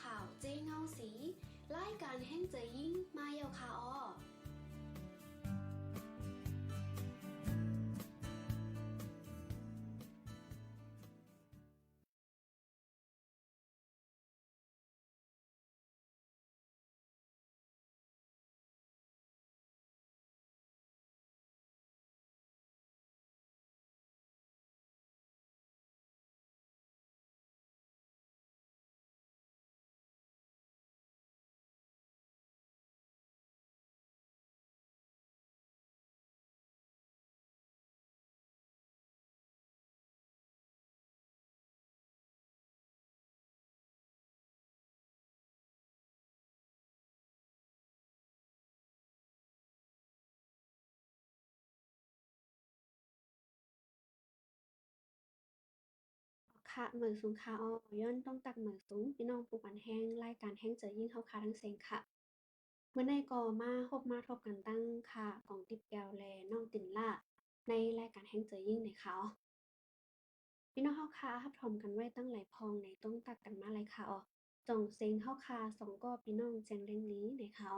ข่าวเจ้เงาสีรายการแห่งเจยิ่งมาเยาคาออค่ะเหมืองสูงค่ะอย้อนต้องตักเหมืองสูงพี่น้องผู้ปันแห้งรายการแห้งเจอยิ่งเข้าค่ะทั้งเสียงค่ะเมื่อในกอมาพบมาทบกันตั้งค่ะของติบแก้วแลน้องตินล่าในรายการแห้งเจอยิ่งในเขาพี่น้องเข้าค่ะฮับพร้อมกันไว้ตั้งหลายพองในต้องตักกันมาเลยค่ะจ่องเซ็งเข้าค่ะสองก็พี่น้องแจงเร่งนี้ในค่ะ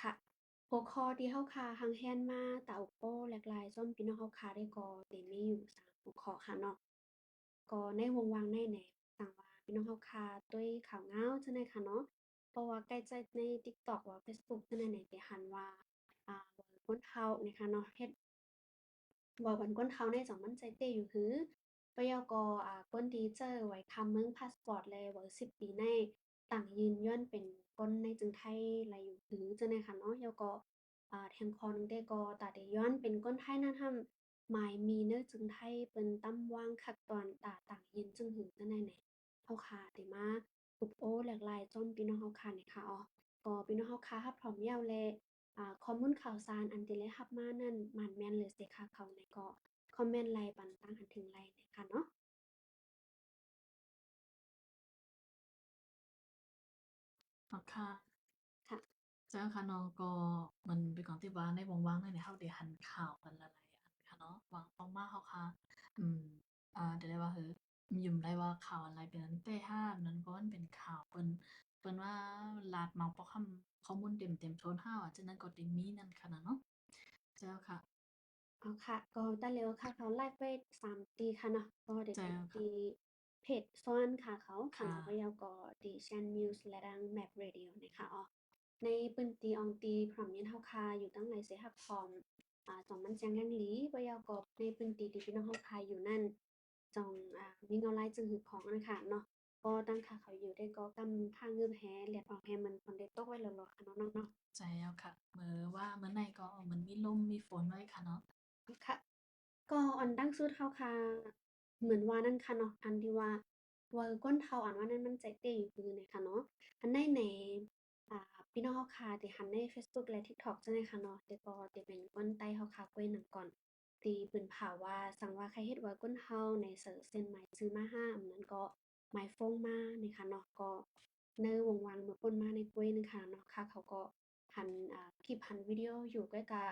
ค่ะหัวข้อที่เฮาคาหังแฮนมาตาอุโป้แหลกหลายส้มพี่น้องเฮาคาได้ก็เต็มมีอยู่3หัวข้อค่ะเนาะก็ในวงวางในแหนต่างว่าพี่น้องเฮาคาด้วยข่าวเหงาจังได๋ค่ะเนาะเพราะว่าใกล้จะใน TikTok ว่าเฟซบุ๊กจังได๋ไปหันว่าเว้อคนเฒ่านี่ค่ะเนาะเฮ็ด ว่าวันก้นเขาในจังมั่นใจเตอยู่หือปยกก้นดีเจอไว้คำเมืองพาสปอร์ตเลยว่า10 ปีในต่างยืนย้อนเป็นก้นในจึงไทยไรอยู่หือจังได๋ค่ะเนาะยก็แทงคอนึงได้ก็ตาได้ย้อนเป็นก้นไทยนั่นทำหมายมีเนื้อจึงไทยเป็นตำว่างคักตอนตาต่างยืนจึงหือจังได๋แหน่เฮาค่ะได้มาปุบโอ้หลากหลายจนพี่น้องเฮาค่ะนี่ค่ะก็พี่น้องเฮาค่ะรับพร้อมแล้วแล ข้อมูลข่าวสารอันที่ได้รับมานั้นมันแม่นหรือเสียค่าเขาในก็คอมเมนต์ไลน์ปันตั้งหันถึงไลน์เนี่ยค่ะเนาะอ๋อค่ะค่ะเจ้าค่ะเนาะก็มันเป็นก่อนที่ว่าในวงว่างในเฮาได้หันข่าวกันหลายๆอันค่ะเนาะวางต้องมาเฮาค่ะอืมเดี๋ยวได้ว่ายืมได้ว่าข่าวอะไรเป็นนั้นแต่ถ้านั้นก็มันเป็นข่าวเปิ้นว่าลาดเมาเพราะข้อมูลเต็มๆโทนเฮาฉะนั้นก็ได้มีนั่นค่ะนะเนาะเจ้าค่ะอ๋อค่ะก็ได้แล้วค่ะเขาไลฟ์ไว้3 ปีค่ะเนาะก็ได้เจ้าเป็นค่ะที่เพจซ้อนค่ะเขาคขังเอาไว้่ะยาวก็ดีแชนนิวส์และดังแมปเรดิโอนะคะในปืนตีอองตีพร้อมยันเฮาคาอยู่ตั้งหลายเสหับพร้อมจองมันแจงแรงหลีไว้ยาวก็ในปืนตีที่พี่น้องเฮาคาอยู่นั่นจองมีเงาลายจึงหือของนะคะเนาะ ก็ตั้งค่าเขาอยู่ได้ก็กำพาเงือบแฮเลียดออกแฮมันคนได้ตกไว้หลอๆค่ะเนาะน้องใช่แล้วค่ะมื้อในก็มันมีลมมีฝนไว้ค่ะเนาะๆค่ะก็อันดังสุดเฮาค่ะเหมือนว่านั่นค่ะเนาะอันที่ว่าก้นเฒ่าอันว่านั้นมันใจเต้อยู่คือไหนค่ะเนาะอันในพี่น้องเฮาค่ะที่หันในเฟซบุ๊กและ TikTok จังได๋ค่ะเนาะแต่ก็ที่เป็นก้นไต้เฮาค่ะกล้วยหนังก่อนที่เปิ้นผ่าว่าสังว่าใครเฮ็ดว่าก้นเฒ่าในเสอเส้นไหมซื้อมาห้าอันนั้นก็หมายฟงมานี่ค่ะเนาะก็ เนอวงวานเมื่อป่นมาในกล้วยนึงค่ะเนาะค่ะเขาก็หันคลิปหันวิดีโออยู่ก็กะ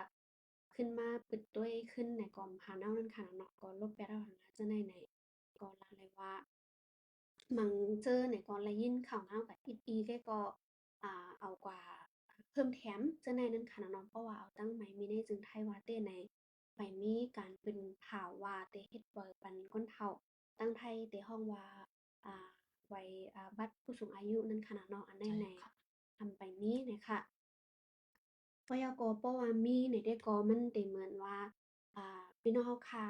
ขึ้นมาปึดด้วยขึ้นในกอมพาเนานั่นค่ะเนาะก็ลบไปแล้วหันจะในก็ลาเลยว่ามังเจอในก็ละยินข่าวเงากับอีแกก็เอากว่าเพิ่มแถมจะในนั้นค่ะเนาะเพราะว่าเอาตั้งไหมมีในจึงไทยว่าเต้ในไปมีการเป็นข่าวว่าเตเฮ็ดเปิดปันก้นเฒ่าตั้งไทยเตห้องว่าอ่า วัยบัตรผู้สูงอายุนั้นขนาดเนาะอันใดในใช่ค่ะทำไปนี้เนี่ยค่ะปยกเพราะว่ามีในได้ก็มันได้เหมือนว่าพี่น้องเราค่ะ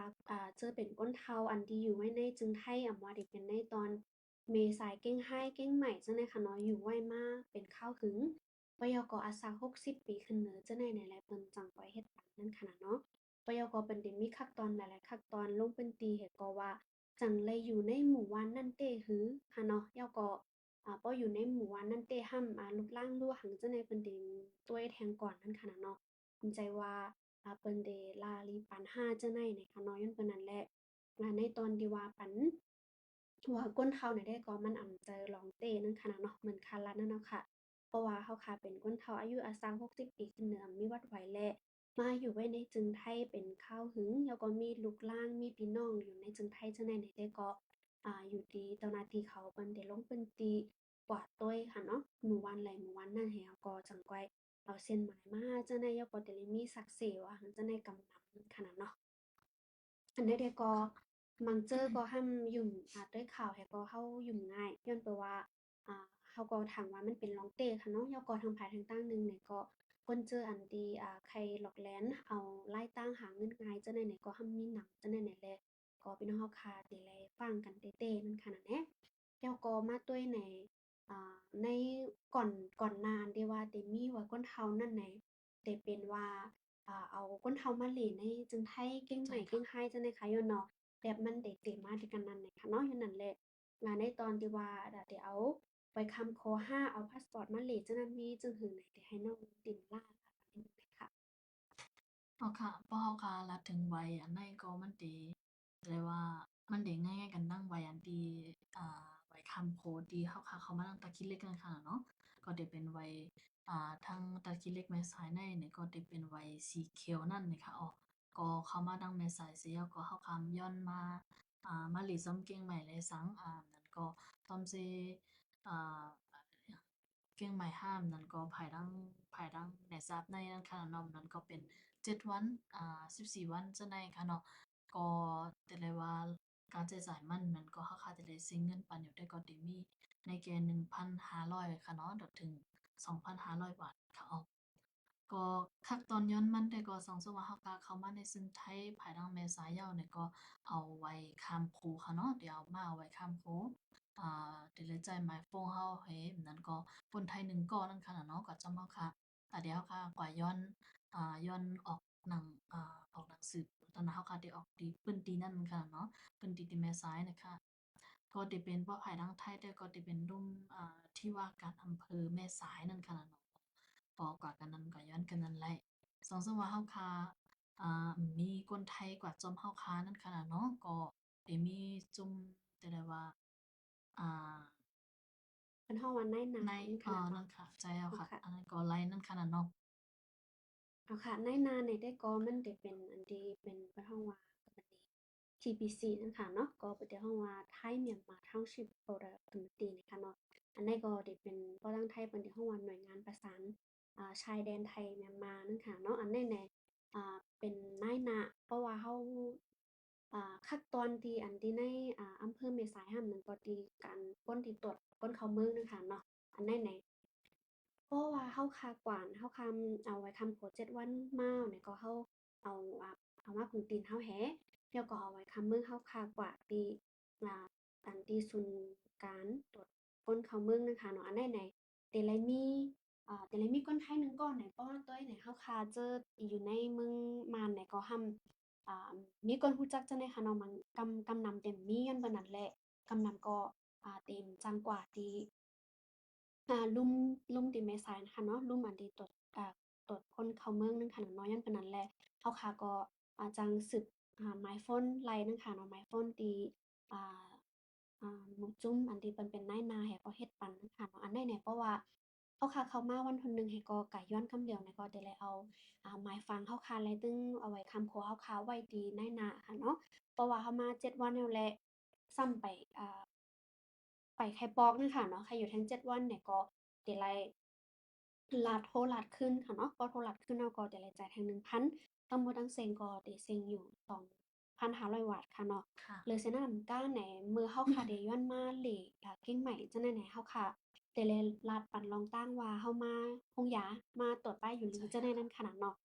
เจอเป็นก้นเฒ่าอันที่อยู่ไว้ในจึงไทยว่าได้เป็นในตอนเมษายเก้งไห้เก้งใหม่จังได๋ค่ะเนาะอยู่ไว้มาเป็นข้าวหึงปยกอาสา60 ปีขึ้นเหนือจังได๋ในหลายเปิ้นจังปล่อยเฮ็ดตามนั้นขนาดเนาะปยกเปิ้นได้มีคักตอนหลายๆคักตอนลงเปิ้นตีให้ก็ว่าจั่งเลยอยู่ในหมู่บ้านนั้นเต้หือค่ะเนาะแล้วก็พออยู่ในหมู่บ้านนั้นเต้ห้ำรูปร่างรั่วหังจั่งใดเปิ้นได้ตัวยแทงก่อนนั้นค่ะนะเนาะภูมิใจว่าเปิ้นได้ลาลีปันห้าจั่งใดในค่ะเนาะย้อนเปิ้นนั่นแหละในตอนที่ว่าปันว่าก้นเฒ่าน่ะได้ก็มันอำเจอลองเต้นั้นค่ะนะเนาะเหมือนคาลัดนั่นเนาะค่ะเพราะว่าเขาค่ะเป็นก้นเฒ่าอายุอาซัง60 ปีขึ้นเหนือมีวัดไหวแลมาอยู่ไว้ในจึงไทยเป็นข้าวหึงแล้วก็มีลูกหล้านมีพี่น้องอยู่ในจึงไทยจั่งใดได้ก็ อยู่ดีเจ้าหน้าที่เขาเปิ้นได้ลงพื้นที่กวาดต้วยค่ะเนาะมื้อวันไหลมื้อวันนั้นให้เฮาก็จั่งก้อยเอาเส้นไหมมาจั่งใดเราก็จะได้มีศักดิ์ศรีว่าหั้นจั่งใดกำนำขนาดเนาะ อันใดๆก็ค่ะมังเจอก็ห้ำยุ่มด้วยข่าวให้ก็เฮายุ่มง่ายย้อนเปนว่าเฮาก็ถามว่ามันเป็นลองเต้ค่ะเนาะแล้วก็ทางภายทางตั้งหนึ่งเนี่ยก็เปิ้นเจออันที่ใครหลอกแหลนเอาไล่ตั้งหาเงินง่ายจั่งใดเนี่ยก็ห้ำมีหนำจั่งใดเนี่ยแหละก็พี่น้องเฮาคาที่แลฟังกันเต้ๆนั่นขนาดแหนะแล้วก็มาด้วยในอ่ในก่อนหน้าอันที่ว่าได้มีว่าคนเฒ่านั่นแหละได้เป็นว่า เอาคนเฒ่ามาเล่นในจึงไทเก่งใหม่เก่ใช่ค่ะงไฮจังได๋คะย้อนเนาะแบบมันได้เต็มมาด้วยกันนั่นแหละค่ะเนาะย้อนนั่นแหละในตอนที่ว่าได้เอาไปคำขอห้าเอาพาสปอร์ตมาเล่นจังนั้นมีจึงหือไหนได้ให้น้องตินล่าค่ะประมาณนี้ค่ะอ๋อค่ะพอเราค่ะลัดถึงวัยอันใดก็มันสิเรียกว่ามันได้ง่ายๆกันตั้งวัยอันที่วัยคำโพดที่เราค่ะเข้ามาตั้งแต่คิดเล็กนั่นค่ะเนาะก็ได้เป็นวัยทั้งตะคิดเล็กแม่สายในนี่ก็ได้เป็นวัยสีเขียวนั่นนี่ค่ะอ้อก็เข้ามาดังแม่สายเสียก็เราค่ะย้อนมามาหลีซ้ำเกียงใหม่เลยสังนั่นก็ต้อมเซอ่า เชียงใหม่ห้ามนั่นก็ภายดังแหน่ทราบในนั้นค่ะเนาะนั้นก็เป็น7วัน14วันจั่งใดค่ะเนาะก็แต่เลยว่าการใช้จ่ายมันก็ค่อนข้างจะได้เสียเงินปานอยู่แต่ก็ได้มีในเกณฑ์ 1,500 ค่ะเนาะจนถึง 2,500 บาทค่ะอ้อ ก็คักตอนย้อนมันแต่ก็สองสว่าเราก็เข้ามาในซึ่งไทยภายหลังแม่สายเหย้าเนี่ยก็เอาไว้ข้ามโขงค่ะเนาะเดี๋ยวเอามาเอาไว้ข้ามโขงเดี๋ยวเลยใจหมายโฟงเฮาให้แบบนั้นก็คนไทยหนึ่งก้อนนั่นค่ะเนาะก็จำเอาค่ะเดี๋ยวค่ะกว่าย้อนออกหนังออกหนังสือตอนนั้นเราก็ได้ออกดีเปิ้นตีนั่นค่ะเนาะเปิ้นตีที่แม่สายน่ะค่ะก็ได้เป็นบ่ภายหลังไทยแต่ก็ได้เป็นรุ่มที่ว่าการอำเภอแม่สายนั่นค่ะเนาะ พอกว่ากันนั้นก็ย้อนกันนั่นแหละสองสามว่าเฮาคามีคนไทยกว่าจอมเฮาคานั่นขนาดเนาะก็ได้มีจุ่มแต่ได้ว่าอ่าเพิ่นฮ้องว่าน้ายหนาในนั่นขนาดเนาะนั่นค่ะใจเอาค่ะเนาะค่ะ อันนั้นก็ไลนั่นขนาดเนาะเอาค่ะในนาในได้ก็มันได้เป็นอันที่เป็นประเทศว่าปกติ TPC นั่นค่ะเนาะก็ประเทศว่าไทยเมียนมา Township Product Committee นะคะเนาะอันนี้ก็ได้เป็นบ่ทางไทยเปิ้นได้ฮ้องว่าหน่วยงานประสานชายแดนไทยเมียนมานั่นค่ะเนาะอันนี้เนี่ยเป็นนายหน้าเพราะว่าเราขั้นตอนที่อันที่ในอำเภอแม่สายหั้นนั่นก็ที่การคนที่ตรวจคนเข้าเมืองนั่นค่ะเนาะอันนี้เนี่ย เพราะว่าเฮาคากวานเฮาคเอาไว้คำโพด7วันมาเนี่ยก็เฮาเอาเอามาพึ่งตีนเฮาแหแล้วก็เอาไว้คำมือเฮาคากว่าที่อ่าอันที่ศูนย์การตรวจคนเข้าเมืองนั่นค่ะเนาะอันใดไหนแต่ละมีแต่ละมีคนไทยหนึ่งก้อนไหนเพราะว่าตัวไหนเฮาคาเจออยู่ในเมืองมานไหนก็ห่ำมีคนรู้จักจังได๋ค่ะเนาะมันกำนำเต็มมียันบ่นั้นแหละกำนำก็เต็มจังกว่าที่ ลุ่มที่แม่สายนะคะเนาะลุ่มอันที่ตรวจคนเข้าเมืองนั้นค่ะน้อยยันปานนั้นแหละเฮาค่ะก็จั่งสืบหมายฟ้นไล่นั้นค่ะเนาะหมายฟ้นที่อ่าหมู่จุ้มอันที่เพิ่นเป็นนายหน้าให้ก็เฮ็ดปันนั้นค่ะเนาะอันใดเนี่ยเพราะว่าเฮาค่ะเข้ามาวันที่1ให้ก็กะย้อนคำเดียวเนี่ยก็ได้เลยเอาหมายฟังเฮาค่ะแล้วตึงเอาไว้คำขอเฮาค่ะไว้ที่นายหน้าค่ะเนาะเพราะว่าเฮามา7วันแล้วแหละซ้ำไปไปไข่ปอกนึงค่ะเนาะไข่อยู่ทั้ง7วันเนี่ยก็เดี๋ยวไลลัดขึ้นค่ะเนาะพอโทรลัดขึ้นเราก็เดี๋ยวไลจ่ายทาง1,000ทั้งหมดทั้งเซ็งก็ได้เซ็งอยู่2,500บาทค่ะเนาะค่ะเลยฉะนั้นก้าไหนมือเฮาค่ะได้ย้อนมาเหล่เก่งใหม่จังได๋ไหนเฮาค่ะได้เลยลัดปันรองตั้งว่าเฮามาโรงยามาตรวจป้ายอยู่ลีใช่จังได๋นั้นค่ะขนาดเนาะ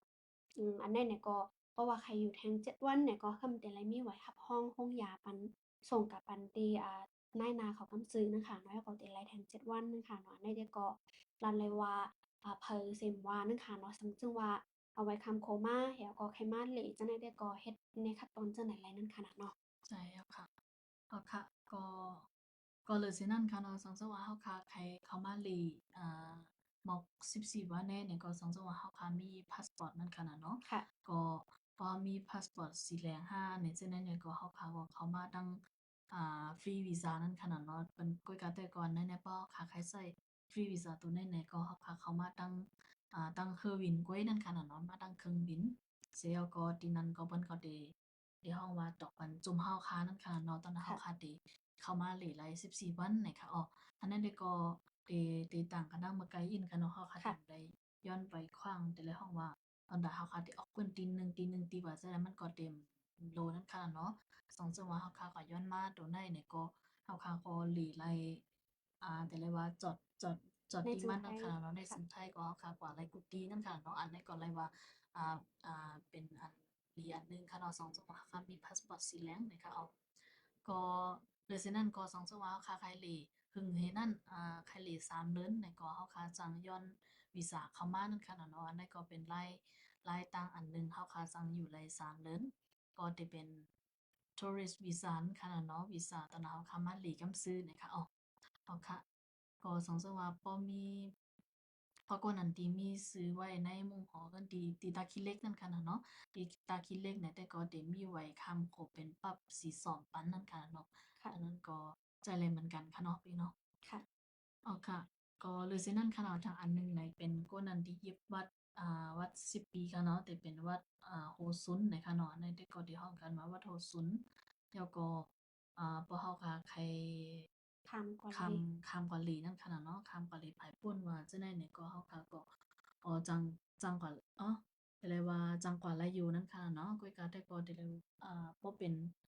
อันนั้นเนี่ยก็เพราะว่าใครอยู่แฮง7วันเนี่ยก็คือแต่ละมีไว้รับโรงยาปันส่งกับปันที่นายนาเขากำซื้อนะคะ น้อยเขาติดไลแทง7วันนึงค่ะเนาะในเดียก็รันเลยว่าเพอเซมว่านึงค่ะเนาะซึ่งว่าเอาไว้คำโคม่าแล้วก็ไขมันเหลจังได๋เดียก็เฮ็ดในขั้นตอนจังได๋ไรนั่นค่ะน่ะเนาะใช่แล้วค่ะค่ะก็เลยสินั่นค่ะเนาะสองจังหวะเฮาค่ะใครเข้ามาหลีหมอก14วันแน่เนี่ยก็สองจังหวะเฮาค่ะมีพาสปอร์ตนั่นค่ะน่ะเนาะค่ะก็พอมีพาสปอร์ตสีแดง5เนี่ยฉะนั้นเนี่ยก็เฮาค่ะก็เข้ามาดังฟรีวีซานั่นค่ะน่ะเนาะเปิ้นกวยกะแต่ก่อนในๆป้อค่ะใครใช้ฟรีวีซาตัวในๆก็เฮาค่ะเข้ามาดังดังเครื่องบินกวยนั่นค่ะน่ะเนาะมาดังเครื่องบินเสร็จแล้วก็ที่นั้นก็เปิ้นก็ได้ ที่เฮาว่าตอกปันจุ่มเฮาคานั่นค่ะเนาะตอนนั้นเฮาค่ะคาได้ เข้ามาเหลไล14วันไหนคะอันนั้นได้ก็เตต่างกันนำมาไกลอินค่ะเนาะเฮาค่ะถึงได้ย้อนไปขว้างแต่ละห้องว่าตอนใดเฮาค่ะได้ออกเปิ้นตีหนึ่งตีว่าจังได๋มันก็เต็มโลนั้นค่ะเนาะ2จังหวะเฮาค่ะก็ย้อนมาตัวในเนี่ยก็เฮาค่ะก็เหลไลแต่ละว่าจอดติมันนั่นค่ะเนาะในซึ่งไทยก็เฮาค่ะกว่าไลกุฏินั่นค่ะเนาะอันนี้ก็ไลว่าอ่าเป็นอันดีอันหนึ่งค่ะเนาะ2จังหวะค่ะมีพาสปอร์ตสีแลงนะคะก็เลยฉะนั้นก็2จังหวะเฮาค่ะไคลหึงเฮนั่นไคล3เดือนเนี่ยก็เฮาค่ะจังย้อนวีซาเข้ามานั่นค่ะเนาะอันนั้นก็เป็นรายต่างอันหนึ่งเฮาค่ะจังอยู่ไล3เดือนก็จะเป็น tourist visa นั่นค่ะเนาะวีซาตอนนั้นเฮาค่ะมาหลีกำซื้อนะคะค่ะก็สองจังหวะปอมีพอก่อนนั้นที่มีซื้อไว้ในหมู่หอกันตีตาขี้เหล็กนั่นค่ะน่ะเนาะตีตาขี้เหล็กเนี่ยแต่ก็ได้มีไว้ค้ำเขาเป็นปรับสีส้มปันนั่นค่ะเนาะค่ะอันนั้นก็ใจเลยเหมือนกันค่ะเนาะพี่เนาะค่ะค่ะก็เลยสินั่นค่ะเนาะทางอันหนึ่งไหนเป็นโกนันที่เย็บวัด10ปีค่ะเนาะแต่เป็นวัดโฮซุนนะคะเนาะในแต่ก็ที่ฮ้องกันว่าวัดโฮซุนแล้วก็ปอเฮาค่ะใครคำกว่าคเลยคำกว่าหลีนั่นค่ะเนาะคำกว่าหลีภายป่นว่าจังได๋เนี่ยก็เฮาค่ะก็จังกว่าแต่เลยว่าจังกว่าลาอยู่นั่นค่ะเนาะก้อยกาแต่ก็แต่เลยบ่เป็น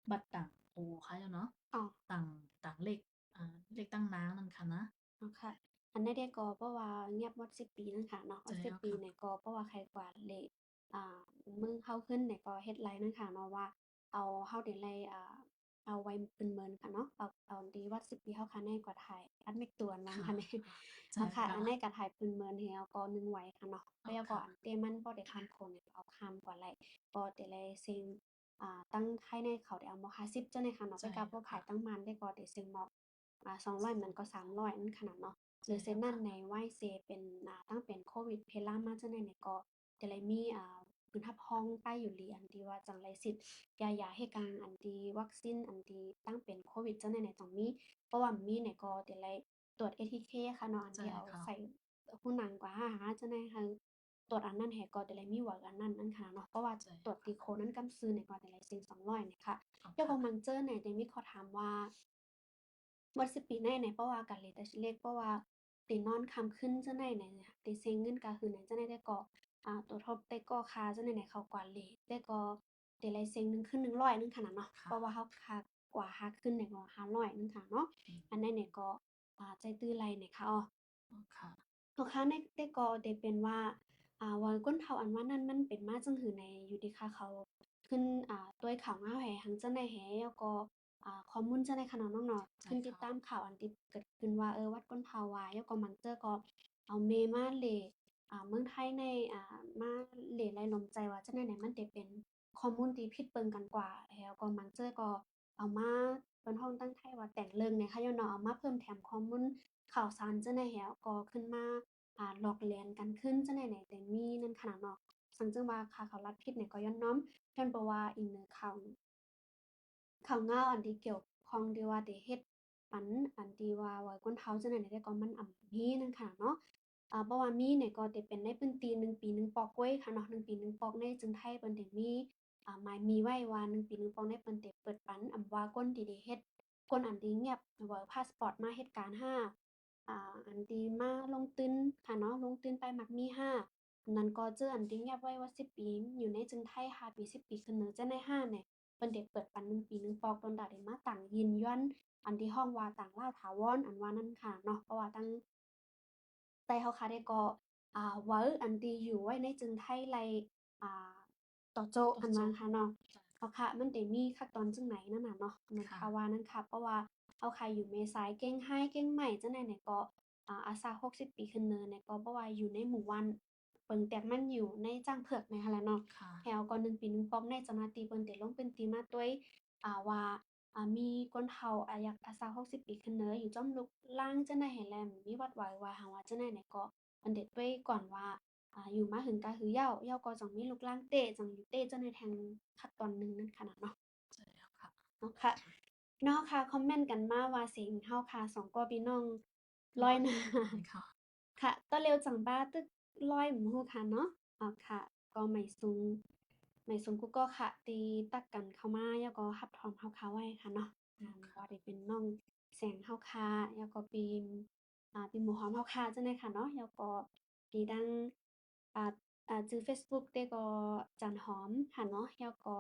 บัดต่างโอค่ะเนาะอ๋อ ต่างเลขเลขตั้งนางนั่นค่ะนะอ๋อค่ะอันนี้ได้ก็เพราะว่าเงียบหมด10ปีนั่นค่ะเนาะใจว่า10ปีแล้วค่ะเนี่ยก็เพราะว่าใครกว่าเลยอ่ามึงเข้าขึ้นเนี่ยก็เฮ็ดไรนั่นค่ะเนาะว่าเอาเฮาได้ไล่เอาไว้เป็นเมินค่ะเนาะเอาดีว่า10ปีเฮาค่ะแน่กว่าไทยอันไม่ตวนว่าค่ะค่ะนี่ ใจ อ๋อค่ะค่ะอันนี้ก็ถ่ายเป็นเมินเฮาก็นึงไว้ค่ะเนาะก็ยาก็ค่ะอันเตมันบ่ได้คำคนเนี่ยเอาคำกว่าไรก็แต่ละสิ่งตั้งให้ในเขาได้เอามา50จังได๋ค่ะเนาะใจไปกับบ่ค่ะขายตั้งมันได้ก็ได้สิ่งเหมาะ200มันก็300นั่นขนาดเนาะ หใจรือเซ็นนั่นแล้วค่ะในไหว้เซเป็นตั้งเป็นโควิดเพลามาจังได๋เนี่ยก็จะเลยมีพื้นทับห้องป้ายอยู่ลีอันที่ว่าจังไรสิทธิ์ยาให้การอันที่วัคซีนอันที่ตั้งเป็นโควิดจังได๋เนี่ยต้องมีเพราะว่ามีเนี่ยก็จะเลยตรวจ ATK ค่ะเนาะอันใจที่เอาค่ะใส่หูหนังกว่าหาจังได๋คือตรวจอันนั้นแหก็จะเลยมีหวักอันนั้นนั่นค่ะเนาะเพราะว่าใจตรวจตีค่ะโคนั้นกำซื้อเนี่ยก็จะเลยสิ่ง200เนี่ยค่ะยกค่ะกำลังเจอเนี่ยได้มีขอถามว่า หมด10ปีแน่ในเพราะว่าการเลยแต่ชิเล็กเพราะว่าตีนอนคำขึ้นจังได๋เนี่ยตีเซ็งเงินก็คือไหนจังได๋แต่ก็ตัวทบแต่ก็ค่าจังได๋เนี่ยเขากว่าเลทแต่ก็แต่ละเซ็งหนึ่งขึ้น100นึงขนาดเนาะเพค่ะราะว่าเขาค่ากว่าค่าขึ้นเนี่ยก็500นึงค่ะเนาะอืมอันนั้นเนี่ยก็ใจตื้อไรเนี่ยค่ะอ้อ ค่ะทุกครั้งในแต่ก็ได้เป็นว่าว่าก้นเฒ่าอันว่านั้นมันเป็นมาจั่งหือในอยู่ที่ค่าเขาขึ้นต้วยข่าวมาแหหังจั่งใดแหแล้วก็ข้อมูลจั่งใดคะเนาะน้องเนาะใจขึ้นติดค่ะตามข่าวอันที่เกิดขึ้นว่าวัดก้นเฒ่าว่าแล้วก็มันเจอก็เอาเมมาเหล่เมืองไทยในมาเหล่ไล่ลมใจว่าจั่งใดเนี่ยมันได้เป็นข้อมูลที่ผิดเปิงกันกว่าแล้วก็มันเจอก็เอามาเปิ้นฮ้องตั้งไทยว่าแต่งเรื่องเนี่ยค่ะย้อนเนาะเอามาเพิ่มแถมข้อมูลข่าวสารจั่งใดแหวก็ขึ้นมา หลอกเลียนกันขึ้นจังใดไหนแต่มีนั่นขนาดเนาะสังจึงว่าค่าเขารัดผิดเนี่ยก็ย้อนน้อมย้อนเพราะว่าอิงเนอข่าวงาวอันที่เกี่ยวข้องที่ว่าได้เฮ็ดปันอันที่ว่าไว้คนเฒ่าจังใดเนี่ยแต่ก็มันมีนั่นค่ะเนาะเพราะว่ามีเนี่ยก็ได้เป็นในพื้นที่1ปี1ปอกไว้ค่ะเนาะ1ปี1ปอกในจึงไทยเพิ่นได้มีหมายมีไว้ว่า1ปี1ปอกในเพิ่นได้เปิดปันว่าคนที่ได้เฮ็ดคนอันที่เงียบว่าพาสปอร์ตมาเฮ็ดการห้า อันที่มาลงทุนค่ะเนาะลงทุนไปมักมี5อันนั้นก็เจออันที่เงียบไว้ว่า10ปีอยู่ในจึงไทย5ปี10ปีขึ้นเนาะจั่งใด5เนี่ยเพิ่นได้เปิดปัน1ปี1ปอกเพิ่นก็ได้มาตั้งยืนยันอันที่ฮ้องว่าต่างลาวถาวรอันว่านั้นค่ะเนาะเพราะว่าตั้งแต่เขาค่ะได้ก็เว้าอันที่อยู่ไว้ในจึงไทยไลอ่าต่อโจ๊ะอันต่อโจว่าค่ะเนาะใจเขาค่ะมันได้มีขั้นตอนจั่งไหนนั่นน่ะเนาะเหมือนค่ะข่าวว่านั้นค่ะเพราะว่าเขาค่ะอยู่เมษายเก่งไร้เก่งใหม่จั่งใดเนี่ยก็ อาซา60ปีขึ้นเนินเนี่ยก็บ่ว่าอยู่ในหมู่บ้านเปิงแตกมันอยู่ในจ้างเผือกในหั้นแหละเนาะค่ะแถวก็1ปี1ปอกในเจ้าหน้าที่เพิ่นได้ลงพื้นที่มาด้วยว่ามีคนเฒ่าอายักอาซา60ปีขึ้นเนินอยู่จ้อมลุกลางจั่งใดหั้นแหละมีวัดไหว้ว่าหั้นว่าจั่งใดเนี่ยก็อันเด็ดไว้ก่อนว่าอยู่มาหึงกะหือเหย้าเหย้าก็จั่งมีลูกลางเต้จั่งอยู่เต้จั่งในแทงขั้นตอนหนึ่งนั่นขนาดเนาะ ใจแล้วค่ะเนาะค่ะเนาะค่ะคอมเมนต์กันมาว่าเสียงเฮาค่ะสองก็พี่น้องลร้อยอยหน้า เลยค่ะ ค่ะต่อเร็วจังบ้าตึกลอยหมู่ฮู้ค่ะเนาะค่ะก็ไม่ซุงกูก็ค่ะตีตักกันเข้ามาแล้วก็รับพร้อมเฮาค่ะไว้ค่ะเนาะ บ่ได้เป็นน้องแสงเฮาค่ะแล้วก็เป็นเป็นหมู่หอมเฮาค่ะจังได๋ค่ะเนาะแล้วก็ตีดังอ่าจื้อเฟซบุ๊กแต่ก็จันหอมค่ะเนาะแล้วก็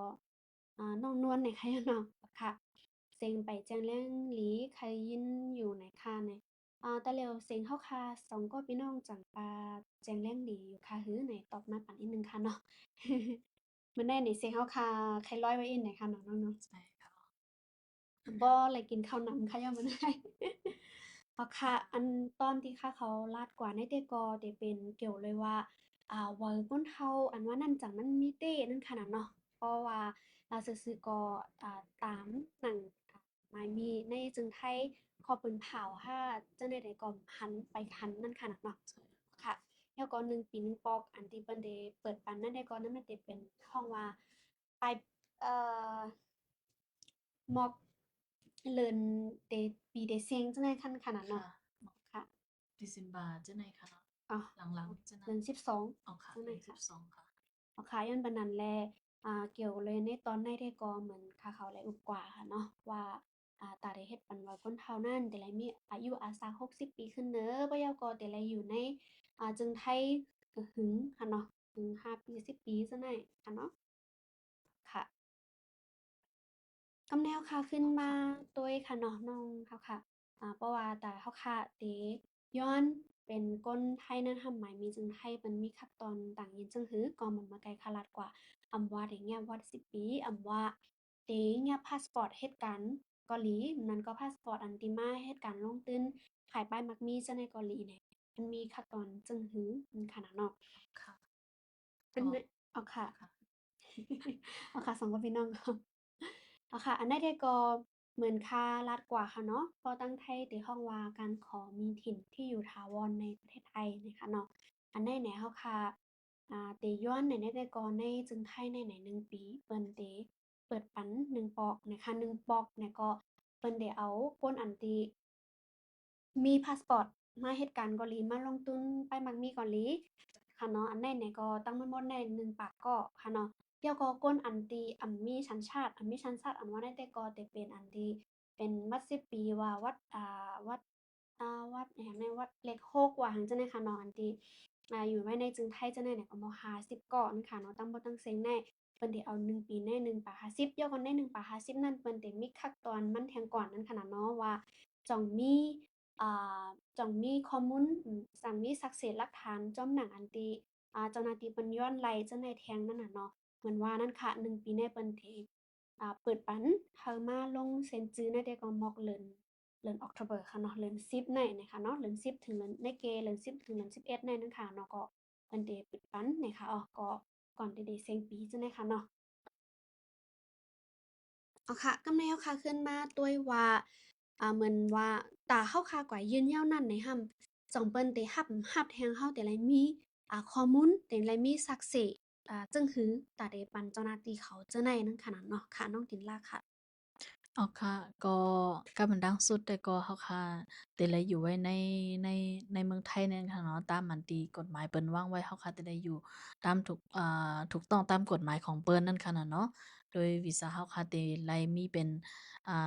น้องนวลเนี่ยค่ะเนาะค่ะเซ็งไปแจ้งเรื่องหลีใครยินอยู่ไหนค่ะเนี่ยแต่แล้วเซ็งเฮาค่ะสองก็พี่น้องจังแจ้งเรื่องหลีอยู่ค่ะหือไหนตอบมาปันนิดนึงค่ะเนาะ มื้อแน่นี่เซ็งเฮาค่ะใครร้อยไว้อินไหนค่ะเนาะน้องๆ ใช่ค่ะบ่เลยกินข้าวนำค่ะย่ามันได้อ๋อค่ะอันตอนที่ข้าเขาลาดกว่าในแต่ก็ได้เป็นเกี่ยวเลยว่าเว้าบนเฮาอันว่านั่นจังมันมีเต้นั่นขนาดเนาะเพราะว่าซื่อๆก็ตามหนังหมายมีในจึงไทยขอเปิ้นเผาถ้าจั่งใดๆก็หันไปหันนั่นขนาดเนาะค่ะแล้วก็1ปี1ปอกอันที่เปิ้นได้เปิดปันนั่นได้ก็นั่นมันจะเป็นห้องว่าปลายเอ่อ Mock เลินเดปีเดเซ็งจังได๋คันขนาดเนาะค่ะค่ะดิซิมบาจังได๋ค่ะเนาะอ๋อหลังๆจังนั้นเดือน12อ๋อค่ะจังได๋เดือนค่ะ12ค่ะอ๋อค่ะย้อนปานนั้นแลเกี่ยวเลยในตอนในได้ก็เหมือนค่าเขาแลอุกกว่าค่ะเนาะว่าตาได้เฮ็ดปันว่าคนเฒ่านั้นแต่ละมีอายุอาสา60ปีขึ้นเด้อบ่ยาวก็แต่ละอยู่ในจึงไทยก็หึงค่ะเนาะถึง5ปี10ปีจังได๋ค่ะเนาะค่ะ กำแนวค่ะขึ้นมาค่ะตัวยค่ะเนาะน้องเขาค่ะเพราะว่าแต่เขาค่ะเตย้อนเป็นก้นไทยนั้นทำหมายมีจึงไทยมันมีขั้นตอนต่างยินจึงหือก็มันมาไกลขลาดกว่าอำว่าได้เงียบวัด10ปีอำว่าเตเงียบพาสปอร์ตเฮ็ดกันเกาหลีนั้นก็พาสปอร์ตอันติมาเฮ็ดการลงตื้นขายป้ายมักมีซะในเกาหลีเนี่ยมันมีขั้นตอนจึงหือมันขนาดเนาะค่ะเป็นก็อ๋อค่ะ ค่ะ อ๋อค่ะสองคนพี่น้องค่ะอ๋อค่ะอันใดที่ก็เหมือนค่ารัฐกว่าค่ะเนาะเพราะตั้งไทยที่ห้องว่าการขอมีถิ่นที่อยู่ถาวรในประเทศไทยนะคะเนาะอันใดแหนเฮาค่ะเตย้อนในในแต่ก่อนในจึงไทยในไหนหนึ่งปีเปิ้นเตเปิดปันหนึ่งปอกนะคะหนึ่งปอกเนี่ยก็เปิ้นได้เอาคนอันที่มีพาสปอร์ตมาเฮ็ดการเกาหลีมาลงทุนไปมักมีเกาหลีค่ะเนาะอันใดเนี่ยก็ตั้งมันหมดในหนึ่งปากก็ค่ะเนาะ เกี่ยวกับคนอันที่มีสัญชาติมีสัญชาติอันว่าได้แต่ก็แต่เป็นอันที่เป็นวัด10ปีว่าวัดวัดอิหยังนะวัดเล็กโฮกว่าหั้นจั่งใดค่ะเนาะอันที่อยู่ไว้ในจึงไทจั่งใดเนี่ยก็บ่50เกาะนั่นค่ะเนาะตั้งบ่ตั้งเซ็งแน่เพิ่นได้เอา1ปีแน่1ปา50ย้อนว่าใน1ปา50นั้นเพิ่นได้มีขั้นตอนมันแฮ่งก่อนนั้นขนาดเนาะว่าจ้องมีอ่จ้องมีข้อมูลจั่งมีสักเศษหลักฐานจ้อมหนังอันที่เจ้าหน้าที่เพิ่นย้อนไล่จั่งใดแทงนั่นน่ะเนาะ เหมือนว่านั่นค่ะ1ปีในเปิ้นเทเปิดปันเฮามาลงเซ็นจื้อในแต่ก็มอกเดือน October ค่ะเนาะเดือน10ในนะคะเนาะเดือน10ถึงเดือนในเกเดือน10ถึงเดือน11ในนั้นค่ะเนาะก็เปิ้นได้ปิดปันนะคะก็ก่อนที่ได้เซ็งปีจังได๋ค่ะเนาะอ๋อค่ะกำแนวค่ะขึ้นมาตัวยว่าเหมือนว่าตาเฮาค่ะกว่ายืนยาวนานในหั้นจ่องเปิ้นได้รับแทงเฮาแต่ละมีข้อมูลแต่ละมีสักเสจึงหือตาได้ปันเจ้าหน้าที่เขาเจ้าในนั้นขนาดเนาะค่ะน้องตินลาค่ะอ๋อค่ะก็การมันดังสุดแต่ก็เฮาค่ะแต่ละอยู่ไว้ในในเมืองไทยเนี่ยค่ะเนาะตามอันที่กฎหมายเปิ้นวางไว้เฮาค่ะแต่ละอยู่ตามถูกต้องตามกฎหมายของเปิ้นนั่นค่ะน่ะเนาะโดยวีซาเฮาค่ะได้ไล่มีเป็น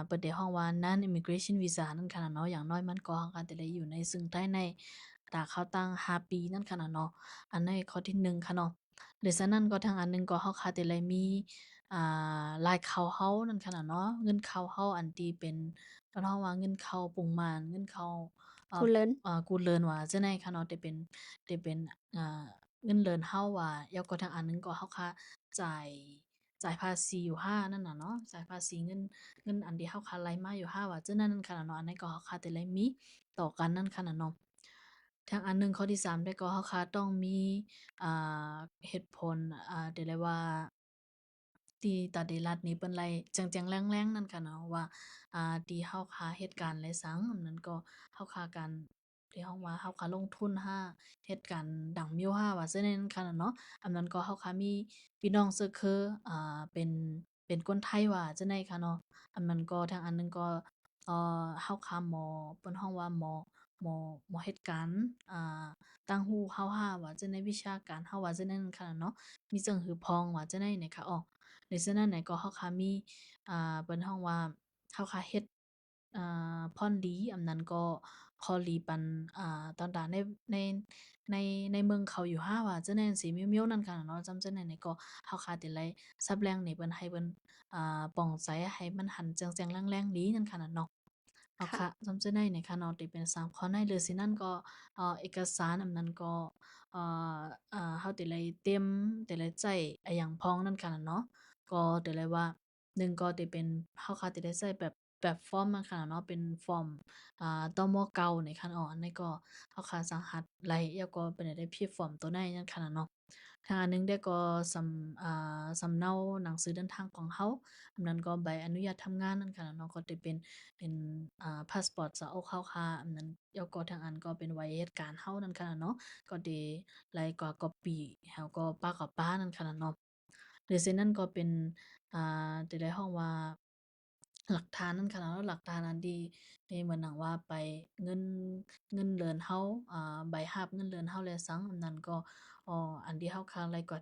เปิ้นได้ฮ้องว่า Non Immigration Visa นั่นค่ะน่ะเนาะอย่างน้อยมันก็เฮาค่ะได้อยู่ในซึ่งภายในถ้าเขาตั้ง5ปีนั่นค่ะน่ะเนาะอันนั้นข้อที่1ค่ะเนาะหรือฉะนั้นก็ทางอันหนึ่งก็เฮาค่ะได้ไล่มี รายเข้าเฮานั่นค่ะน่ะเนาะเงินเข้าเฮาอันที่เป็นก็เนาะว่าเงินเข้าปุงม่านเงินเข้าอ่าคุณเลินกูเลินว่าจั่งใดค่ะเนาะที่เป็นอ่าเงินเลินเฮาว่าแล้วก็ทางอันหนึ่งก็เฮาค่ะจ่ายจ่ายภาษีอยู่ห้านั่นน่ะเนาะจ่ายภาษีเงินอันที่เฮาค่ะรายมาอยู่ห้าว่าจั่งนั้นนั่นค่ะน่ะเนาะอันนั้นก็เฮาค่ะได้รายมีต่อกันนั่นค่ะน่ะเนาะทางอันหนึ่งข้อที่3ได้ก็เฮาค่ะต้องมีอ่าเหตุผลเดี๋ยวเรียกว่า ที่ตาได้รัดนี้เปิ้นไล่แจ้งๆแรงๆนั่นค่ะเนาะว่าที่เฮาค้าเฮ็ดการหลายซั้งอันนั้นก็เฮาค้าการที่เฮาว่าเฮาค้าลงทุนหาเฮ็ดการดังมิ้วหาว่าซั้นนั้นค่ะน่ะเนาะอันนั้นก็เฮาค้ามีพี่น้องซึกคือเป็นคนไทยว่าจั่งใดค่ะเนาะอันนั้นก็ทางอันหนึ่งก็เฮาค้าหมอเปิ้นฮ้องว่าหมอเหตุการณ์ต่างหูเฮาหาว่าจั่งใดวิชาการเฮาว่าจั่งนั้นค่ะเนาะมีจั่งหือพองว่าจั่งใดเนี่ยค่ะอ้อ ในฉะนั้นไหนก็เฮาค่ะมีเปิ้นฮ้องว่าเฮาค่ะเฮ็ด ผ่อนดีอำนั้นก็ข้อดีปันตอนตาในในในเมืองเขาอยู่ห้าว่าจั่งใดจั่งซี้เมียวๆนั่นค่ะเนาะจำจั่งใดนี่ก็เฮาคาแต่ไลซับแรงนี่เปิ้นให้เปิ้นปองใจให้มันหันแจ้งๆแรงๆดีนั่นค่ะน่ะเนาะค่ะค่ะจำจั่งใดนี่ค่ะเนาะที่เป็น3ข้อในหรือสินั้นก็เอกสารอันนั้นก็เอ่อเฮาสิไลเตรียมสิไลใช้อะหยังพ้องนั่นค่ะน่ะเนาะก็สิไลว่า1ก็สิเป็นเฮาค่ะสิได้ใช้แบบฟอร์มนั่นค่ะเนาะเป็นฟอร์มตม. เก่านี่ค่ะอันนี้ก็เฮาค่ะสามารถไล่แล้วก็เป็นได้พิมพ์ฟอร์มตัวในนั่นค่ะเนาะทางอันหนึ่งได้ก็สำเนาหนังสือเดินทางของเฮาอันนั้นก็ใบอนุญาตทำงานนั่นค่ะเนาะก็สิเป็นพาสปอร์ตสะเอาคร่าวๆอันนั้นแล้วก็ทางอันก็เป็นใบเหตุการณ์เฮานั่นค่ะเนาะก็สิไล่ก็ก๊อบปี้แล้วก็ป๊ากับป๊านั่นค่ะเนาะหรือสินั้นก็เป็นที่ได้ฮ้องว่าหลักฐานนั่นค่ะเนาะหลักฐานอันที่เหมือนหนังว่าไปเงินเงินเดือนเฮาใบรับเงินเดือนเฮาและซั้งอันนั้นก็อันที่เฮาค้างไว้ก็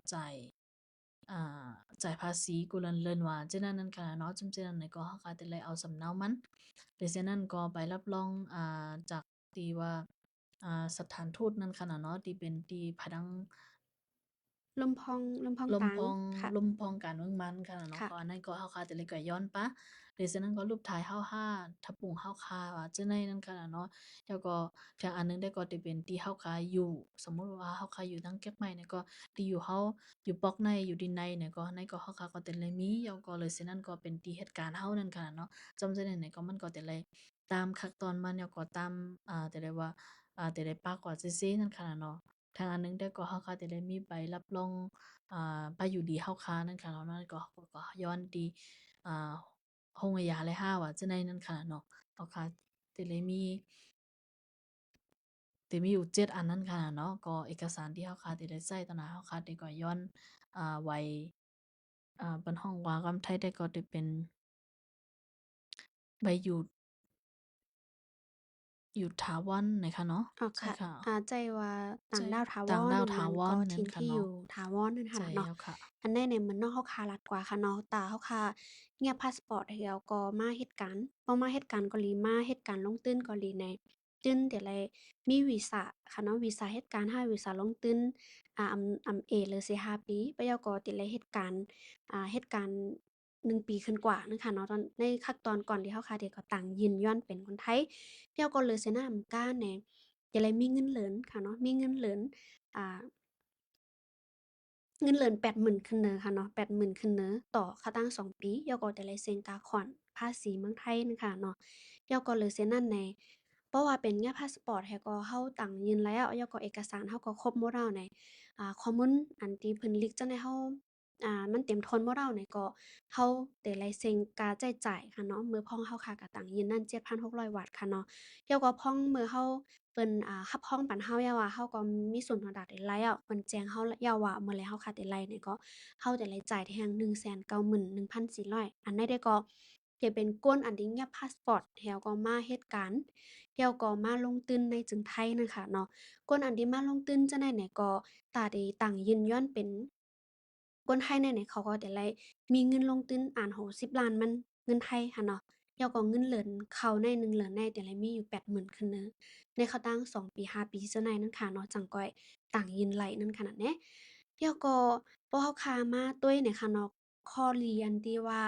อ่าจ่ายภาษีกูลันเลินว่าจั่งนั้นนั่นค่ะเนาะจำเป็นอันไหนก็เฮาก็จะได้เอาสำเนามันหรือฉะนั้นก็ใบรับรองจากที่ว่าสถานทูตนั่นค่ะเนาะที่เป็นที่พะดัง ลมพองตางลมพองค่ะลมพองการเมืองมันค่ะเนาะค่ะก็อันนั้นก็เฮาคาแต่เลยก็ย้อนปะหรือฉะนั้นก็รูปถ่ายเฮาห้าถ้าปุงเฮาคาว่าจั่งใดนั่นค่ะเนาะแล้วก็อีกอันหนึ่งได้ก็สิเป็นที่เฮาคาอยู่สมมุติว่าเฮาคาอยู่ทางเกียงใหม่เนี่ยก็ที่อยู่เฮาอยู่ปอกในอยู่ดินในเนี่ยก็อันนั้นก็เฮาคาก็แต่เลยมีแล้วก็เลยฉะนั้นก็เป็นที่เหตุการณ์เฮานั่นค่ะเนาะจำจั่งใดเนี่ยก็มันก็แต่เลยตามขั้นตอนมันแล้วก็ตามแต่ได้ว่าแต่ได้ปากว่าซื่อๆนั่นค่ะเนาะทางอันหนึ่งได้ก็เฮาคาแต่ได้มีใบรับรอง ไปอยู่ดีเฮาค้านั่นค่ะเนาะนั่นก็ย้อนดีอ่าโรงระยะเลยห้าว่าจั่งใดนั่นค่ะเนาะเฮาค้าสิเลยมีอยู่7อันนั้นค่ะเนาะก็เอกสารที่เฮาค้าสิได้ใช้ตอนนั้นเฮาค้าได้ก็ย้อนไว้เปิ้นฮ้องว่ากำไทยได้ก็สิเป็นใบหยุดถาวรน่ะค่ะเนาะอ๋อค่ะใช่ค่ะใจว่าต่าใช่งดาวถาวต่างรอันดาวถานั้นก็วรนั่ถิ่นที่อนค่ะเนาะยู่ถาวรนั่นใช่ค่ะเนาะแล้วค่ะอันใดเนี่ยเหมือนเนาะเราคารัดกว่าค่ะเนาะตาเราคาเงียบพาสปอร์ตให้แล้วก็มาเฮ็ดการพอมาเฮ็ดการเกาหลีมาเฮ็ดการลงตื้นเกาหลีในตื้นแต่ไรมีวีซาค่ะเนาะวีซาเฮ็ดการให้วีซาลงตื้นอำเอเลยสิ5ปีไปแล้วก็ติดไรเฮ็ดการเหตุการณ์1ปีขึ้นกว่านั้นค่ะเนาะตอนในขั้นตอนก่อนที่เราคาเดะก็ต่างยินยอมเป็นคนไทยแล้วก็เลยเสยนำการแหน่ จะเลยมีเงินเหรินค่ะเนาะมีเงินเหรินอ่าเงินเหริน80,000ขึ้นเน้อค่ะเนาะ80,000ขึ้นเน้อต่อค่าตั้ง2ปีแล้วก็จะเลยเซ็นกาขอนภาษีเมืองไทยนั่นค่ะเนาะแล้วก็เลยเซ็นนั่นแหน่เพราะว่าเป็นเงี้ยพาสปอร์ตแล้วก็เราตั้งยืนแล้วแล้วก็เอกสารเราก็ครบหมดแล้วในข้อมูลอันที่เพิ่นลีกจั่งใดเรามันเต็มทนบ่แล้วเนี่ยก็เราได้ลายเซ็นกาใช้จ่ายค่ะเนาะมื้อพ้องเราค่ะก็ตั้งยืนนั่น 7,600 บาทค่ะเนาะ เกี่ยวกับพ้องมื้อเราเปิ้นรับพ้องปันเราย้าว่าเราก็มีส่วนลดได้หลายอะเปิ้นแจ้งเราย้าว่ามื้อใดเราขาดได้หลายนี่ก็เราได้รายจ่ายที่แฮ่ง191,400อันใดได้ก็จะเป็นกวนอันที่เงียบพาสปอร์ตแล้วก็มาเฮ็ดการแล้วก็มาลงทุนในจึงไทยนั่นค่ะเนาะกวนอันที่มาลงทุนจั่งใดเนี่ยก็ตาได้ตั้งยินยอนเป็นคนไทยแน่ๆเขาก็ได้ไล่มีเงินลงทุนโห้10ล้านมันเงินไทยหั้นเนาะ แล้วก็เงินเหรินเข้าใน1เหรินในแต่ละมีอยู่80,000ขึ้นเน้อในเขาตั้ง2ปี5ปีจั่งใดนั้นค่ะเนาะจั่งก้อยต่างยินไหลนั้นขนาดแหนแล้วก็พอเราค้ามาตุ้ยเนี่ยค่ะเนาะข้อดีอันที่ว่า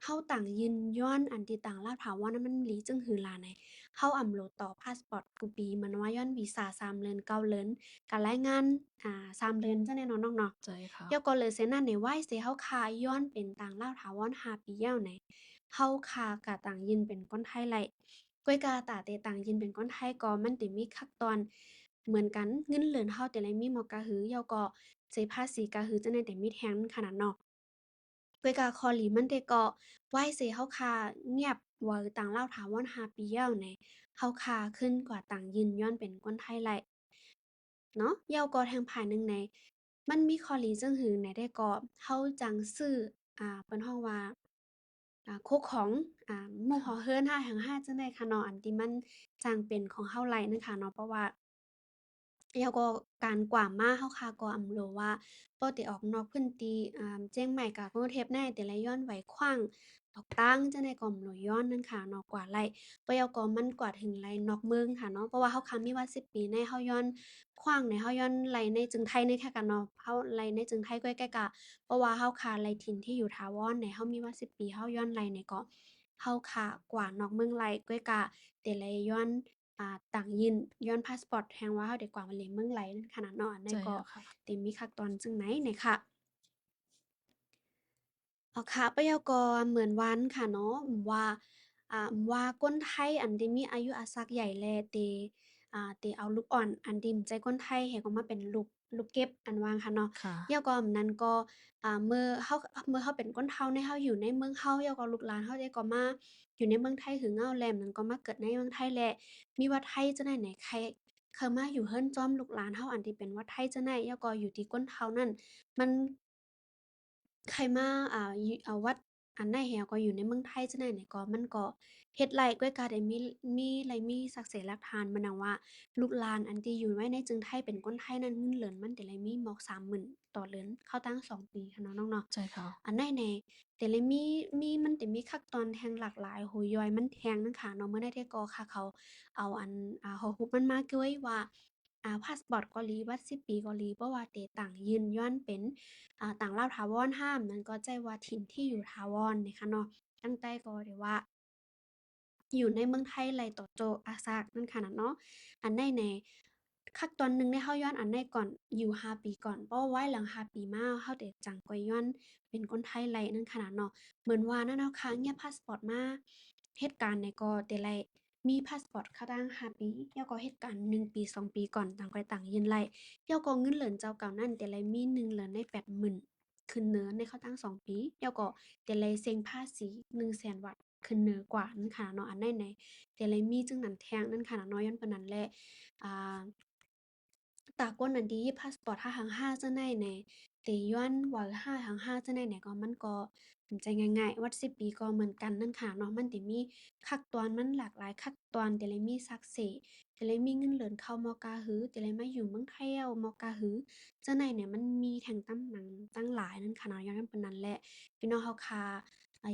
เราต่างยินย้อนอันที่ต่างลาวถาวรนั้นมันหลีจึงหือหลาไหนเราอำโหลดต่อพาสปอร์ตกูปีมันว่าย้อนวีซา3เดือน9เดือนการรายงาน3เดือนจั่งใดเนาะน้องเนาะ ใช่ค่ะแล้วก็เลยเซนั่นในไหว้เซเฮาคาย้อนเป็นต่างลาวถาวร5ปียาวไหนเฮาคากะต่างยินเป็นคนไทยไหลกวยกาตาเตต่างยินเป็นคนไทยก็มันติมีขั้นตอนเหมือนกันเงินเหลือนเฮาแต่ละมีหมอกะหือแล้วก็เสียภาษีกะหือจั่งใดแต่มีแท้งขนาดเนาะกวยกาคอหลีมันได้ก็ไหว้เซเฮาคาเงียบเว้อต่างลาวถาวร5ปียาวไหนเฮาคาขึ้นกว่าต่างยินย้อนเป็นคนไทยไหล เนาะเหย้าก็แฮ่งภายหนึ่งในมันมีข้อดีจั่งหือแหน่ได้ก็เราจั่งซื้อเปิ้นฮ้องว่าโคของหมู่ฮ้อค่ะเฮิรน5แฮ่ง5จั่งใดค่ะเนาะอันที่มันจั่งเป็นของเราไหลนั้นค่ะเนาะเพราะว่าแล้วก็การกว่ามาเราค่ะก็อำโลว่าปกติออกนอกพื้นที่เจียงใหม่กับกรุงเทพในแต่ละย้อนไหวขว้าง ออกตั้งจั่งใดก็หน่วยย้อนนั้นค่ะเนาะกว่าไร่บ่อยากก็มันกว่าถึงไร่นอกเมืองค่ะเนาะเพราะว่าเฮาคำมีว่า10ปีในเฮาย้อนขว้างในเฮาย้อนไร่ในจึงไทยในแค่กันเนาะเฮาไร่ในจึงไทยก็ใกล้ๆกะเพราะว่าเฮาค้าไร่ถิ่นที่อยู่ถาวรในเฮามีว่า10ปีเฮาย้อนไร่ในก็เฮาค้ากว่านอกเมืองไร่ก้วยกะแต่ไร่ย้อนต่างยินย้อนพาสปอร์ตแฮ่งว่าเฮาได้กว่ามาเลเมืองไร่นั้นขนาดเนาะอันใดใช่ก็แล้วค่ะเต็มมีคักตอนจึงไหนไหนค่ะ อ๋อค่ะปะยากรเหมือนวันค่ะเนาะว่าว่าคนไทยอันที่มีอายุอาสักใหญ่แลเตเอาลูกอ่อนอันที่ใจคนไทยให้เขามาเป็นลูกเก็บอันว่าค่ะเนาะค่ะยาก็อำนั้นก็เมื่อเฮาเป็นคนเฒ่าในเฮาอยู่ในเมืองเฮายาก็ลูกหลานเฮาได้ก็มาอยู่ในเมืองไทยถึงเงาแลมันก็มาเกิดในเมืองไทยแหละมีว่าไทยจังได๋ไหนใครเข้ามาอยู่เฮิรนจ้อมลูกหลานเฮาอันที่เป็นว่าไทยจังได๋ยาก็อยู่ที่คนเฒ่านั้นมัน ใครมาวัดอันใดแฮก็อยู่ในเมืองไทยจั่งใดนี่ก็มันก็เฮ็ดไร่กวยการได้มีสักเสหลักฐานมานังว่าลูกหลานอันที่อยู่ไว้ในจึงไทยเป็นคนไทยนั้นเงินเหรินมันแต่ละมีหมอก30,000ต่อเดือนเข้าตั้ง2ปีค่ะเนาะน้องเนาะใช่ค่ะอันใดแหน่แต่ละมันแต่มีคักตอนแฮ่งหลากหลายโอ้โฮย่อยมันแฮ่งนั้นค่ะเนาะมื้อใดที่ก็ค่ะเขาเอาอันฮอฮุบมันมาเกยว่าพาสปอร์ตเกาหลีบัตร10ปีเกาหลีบ่ว่าเตต่างยืนยันเป็น ต่างลาวถาวรห้ามนั้นก็ใจว่าถิ่นที่อยู่ถาวรนี่ค่ะเนาะตั้งแต่ก็ได้ว่าอยู่ในเมืองไทยไลต่อโจอาซากนั่นค่ะน่ะเนาะอันใดแหน่คักตอนหนึ่งในเฮาย้อนอันใดก่อนอยู่5ปีก่อนเพราะว่าไว้หลัง5ปีมาเฮาได้จังกอยย้อนเป็นคนไทยไลนั่นขนาดเนาะเหมือนว่านั่นเนาะค่ะเงียบพาสปอร์ตมาเหตุการณ์เนี่ยก็แต่ไลมีพาสปอร์ตเขาตั้ง5ปีแล้วก็เหตุการณ์1ปี2ปีก่อนต่างคนต่างยื่นไล่แล้วก็เงินเหรินเจ้าเก่านั้นแต่ไลมี1เหรียญได้80,000 ขึ้นเหนือในเขาตั้ง2ปีแล้วก็แต่เลยเซ็งภาษี100,000บาทขึ้นเหนือกว่านั่นค่ะเนาะอันใดไหนแต่เลยมีจึงนั้นแท้งนั่นค่ะเนาะย้อนปานนั้นแหละอ่า Takon nanti passport ha hàng ha cho này nè thì yuanว่าห้าหางห้าจั่งใดเนี่ยก็มันก็ใจง่ายๆวัด10ปีก็เหมือนกันนั่นค่ะเนาะมันสิมีคักตอนมันหลากหลายคักตอนแต่ละมีศักดิ์ศรีแต่ละมีเงินเหรินเข้ามอกาหือแต่ละมาอยู่เมืองไทยมอกาหือจั่งใดเนี่ยมันมีแท่งตำหนังตั้งหลายนั่นค่ะเนาะย้อนปานนั้นแหละพี่น้องเฮาค่ะ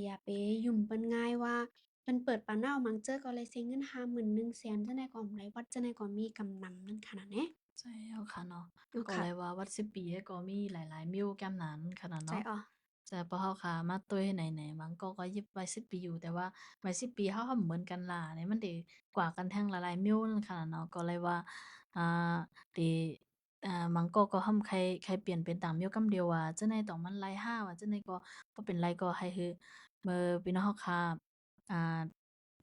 อย่าไปยุ่มเปิ้นง่ายว่าเพิ่นเปิดปานนาวมั่งเจ้อก็เลยเสียเงิน50,000 100,000จั่งใดก็บ่ได้วัดจั่งใดก็มีกำนำนั่นค่ะน่ะแหนะใช่แล้วค่ะเนาะอ้อค่ะก็เลยว่าวัด10ปีก็มีหลายๆมิ้วแก้มนั้นขนาดเนาะใจอ้อ แต่พอเฮาค่ะมาตุ้ยไหนๆมันก็ยิบไว้10ปีอยู่แต่ว่าไว้10ปีเฮาเหมือนกันล่ะเนี่ยมันได้กว่ากันแท่งหลายๆมิ้วนั่นขนาดเนาะก็เลยว่าอ่าได้มันก็ทำใครเปลี่ยนเป็นตามมิ้วกำเดียวว่าจั่งใดต้องมันไล่ห้าว่าจั่งใดก็บ่เป็นไรก็ให้คือพี่น้องเฮาค่ะอ่า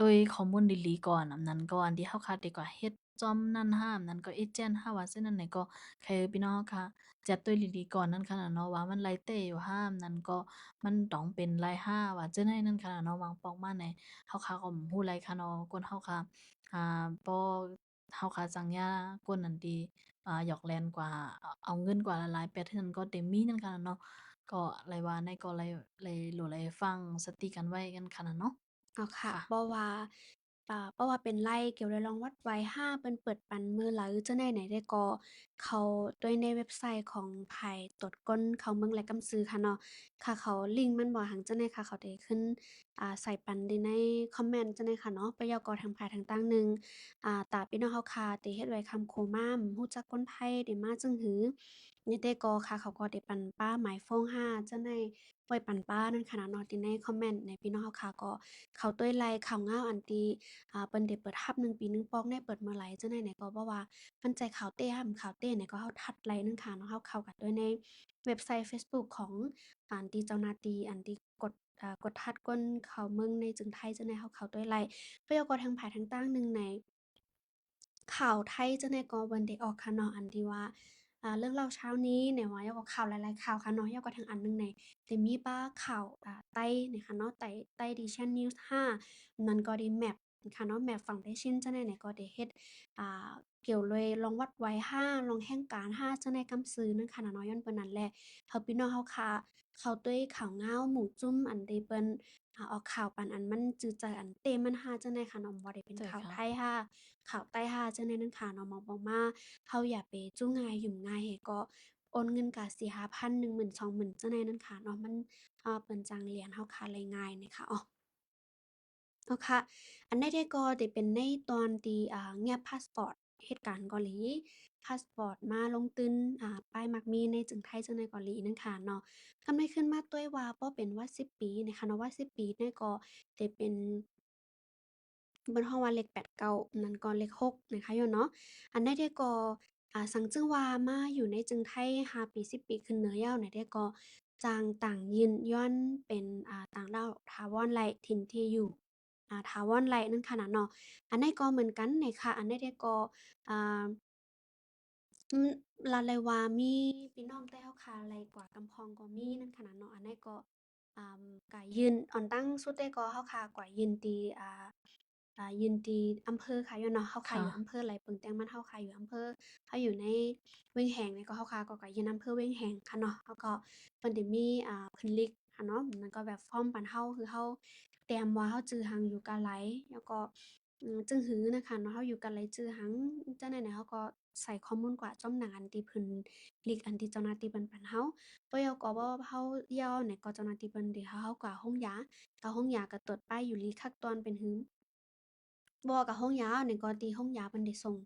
ด้วยข้อมูลดีหลีก่อนอันนั้นก็อันที่เฮาคาดดีกว่าเฮ็ดจอมนั้นห้ามนั้นก็เอเจนต์ห้าว่าซึ่งนั้นไหนก็คือพี่น้องค่ะจัดตัวดีหลีก่อนนั้นขนาดเนาะว่ามันไลเตอยู่ห้ามนั้นก็มันต้องเป็นไลห้าว่าจั่งใดนั้นขนาดเนาะวางปอกมาในเฮาค่ะก็บ่ฮู้ไรค่ะเนาะคนเฮาค่ะบ่เฮาค่ะจังยากนนั้นดีหยอกแล่นกว่าเอาเงินกว่าหลายๆแปดเทื่อนั้นก็เต็มมีนั่นค่ะเนาะก็เลยว่าในก็เลยโหลเลยฟังสติกันไว้กันขนาดเนาะอ๋อค่ะค่ะเพราะว่าเป็นไร่เกี่ยวกับรองวัดไว้ห้าเปิ้นเปิดปันมื้อละหรือจั่งใดไหนได้ก็เข้าด้วยในเว็บไซต์ของไผตรวจคนเข้าเมืองแหลกกำซือค่ะเนาะค่ะเขาลิงก์มันบ่หั้นจั่งใดค่ะเขาได้ขึ้นใส่ปันได้ในคอมเมนต์จั่งใดค่ะเนาะปะยากทางไผทางตั้งหนึ่งตาพี่น้องเฮาค่ะที่เฮ็ดไว้คำโคม่ามรู้จักคนไทยได้มาจึงหือนี่แต่ก็ค่ะเขาก็ได้ปันป้าหมายโฟงห้าจั่งใดไว้ปันป้านั่นค่ะเนาะที่ในคอมเมนต์ในพี่น้องเฮาค่ะก็ เขาต้วยไล่ข่าวงาวอันที่เปิ้นได้เปิดรับ1ปี1ปอกได้เปิดเมื่อไหร่จังใดไหนก็บ่ว่ามันใจข่าวเต้ห้ำข่าวเต้เนี่ยก็เฮาทัดไลน์นึงค่ะเนาะเฮาเข้ากันด้วยในเว็บไซต์เฟซบุ๊กของอันที่เจ้าหน้าที่อันที่กดทัดก้นเขาเมืองในจึงไทยจังใดเฮาเข้าต้วยไลน์เพื่อก็ทางภายทางตั้งหนึ่งใน ข่าวไทยจั่งใดก็เบิ่นได้ออกค่ะเนาะอันที่ว่าเรื่องเล่าเช้านี้เนี่ยว่าแล้วก็ข่าวหลายๆข่าวค่ะเนาะแล้วก็ทางอันหนึ่งเนี่ยได้มีบ้าข่าวไต้เนี่ยค่ะเนาะไต้ Nation News 5นั้นก็ได้แมปค่ะเนาะแมปฝั่งได้ชินจั่งใดเนี่ยก็ได้เฮ็ดเกี่ยวเลยลองวัดไว้5ลองแห่งการ5จั่งใดกำซื้อนั่นค่ะเนาะย้อนเปิ้นนั่นแหละเฮาพี่น้องเฮาค่ะเข้าด้วยข่าวงาวหมู่จุ้มอันที่เปิ้นออกข่าวปานอันมันจือใจอันเต้มัน5จั่งใดค่ะเนาะบ่ได้เป็นข่าวใช่ค่ะ ไทย5 ข่าวใต้ฮาจั่งใดนั้นค่ะเนาะหมอกบอกมาเฮาอย่าไปจู้งายหยุ่มง่ายให้ก็ โอนเงินก็สิ5,000 10,000 20,000จั่งใดนั้นค่ะเนาะมันเปิ้นจั่งเรียนเฮาค่ะเลยง่ายนี่ค่ะอ้อ เนาะค่ะอันใดที่ก็ได้เป็นในตอนที่เงียบพาสปอร์ตเหตุการณ์เกาหลีพาสปอร์ตมาลงตึ้นป้ายมักมีในจึงไทยจึงในเกาหลีนั่นค่ะเนาะกำได้ขึ้นมาต้วยว่าบ่เป็นว่า10ปีนะคะเนาะว่า10ปีเนี่ยก็ได้เป็นเบิ่นฮ้องว่าเลข8 9นั่นก็เลข6นะคะอยู่เนาะอันใดที่ก็สังจึงว่ามาอยู่ในจึงไทย5ปี10ปีขึ้นเหนือยาวไหนได้ก็จางต่างยืนย้อนเป็นต่างด้าวถาวรไร้ถิ่นที่อยู่ ถาวรไร้นั่นขนาดเนาะอันใดก็เหมือนกันนี่ค่ะอันใดที่ก็อ่าอืมลาไลวามีพี่น้องแต่เฮาคาไลกว่ากำพองก็มีนั่นขนาดเนาะอันใดก็กะยืนอ่อนตั้งสุดได้ก็เฮาคากว่ายืนตียืนตีอำเภอค่ะย้อนเนาะเฮาคาอยู่อำเภค่ะอไหลเปิงแต้งมันเฮาคาอยู่อำเภอเฮาอยู่ในเวียงแหงนี่ก็เฮาคาก็กะยืนอำเภอเวียงแหงค่ะเนาะแล้วก็เพิ่นได้มีขึ้นลิกค่ะเนาะมันก็แบบฟอร์มปานเฮาคือเฮาแต้มว่าเฮาจื้อหังอยู่กะไหลแล้วก็ จึงหือน่ะค่ะเนาะเฮาอยู่กันหลายจื้อหั้งจั่งใดเนี่ยเฮาก็ใส่ข้อมูลกว่าจ้อมหนังอันที่เพิ่นลีกอันที่เจ้าหน้าที่เพิ่นปันเฮาบ่ยอก็บ่เฮาย่อเนี่ยก็เจ้าหน้าที่เพิ่นที่เฮาก็ฮ้องยาก็ฮ้องยาก็ตรวจป้ายอยู่ลีคักตอนเป็นหือ บ่กับห้องยาเนี่ยก็ที่ห้องยาเพิ่นได้ส่ง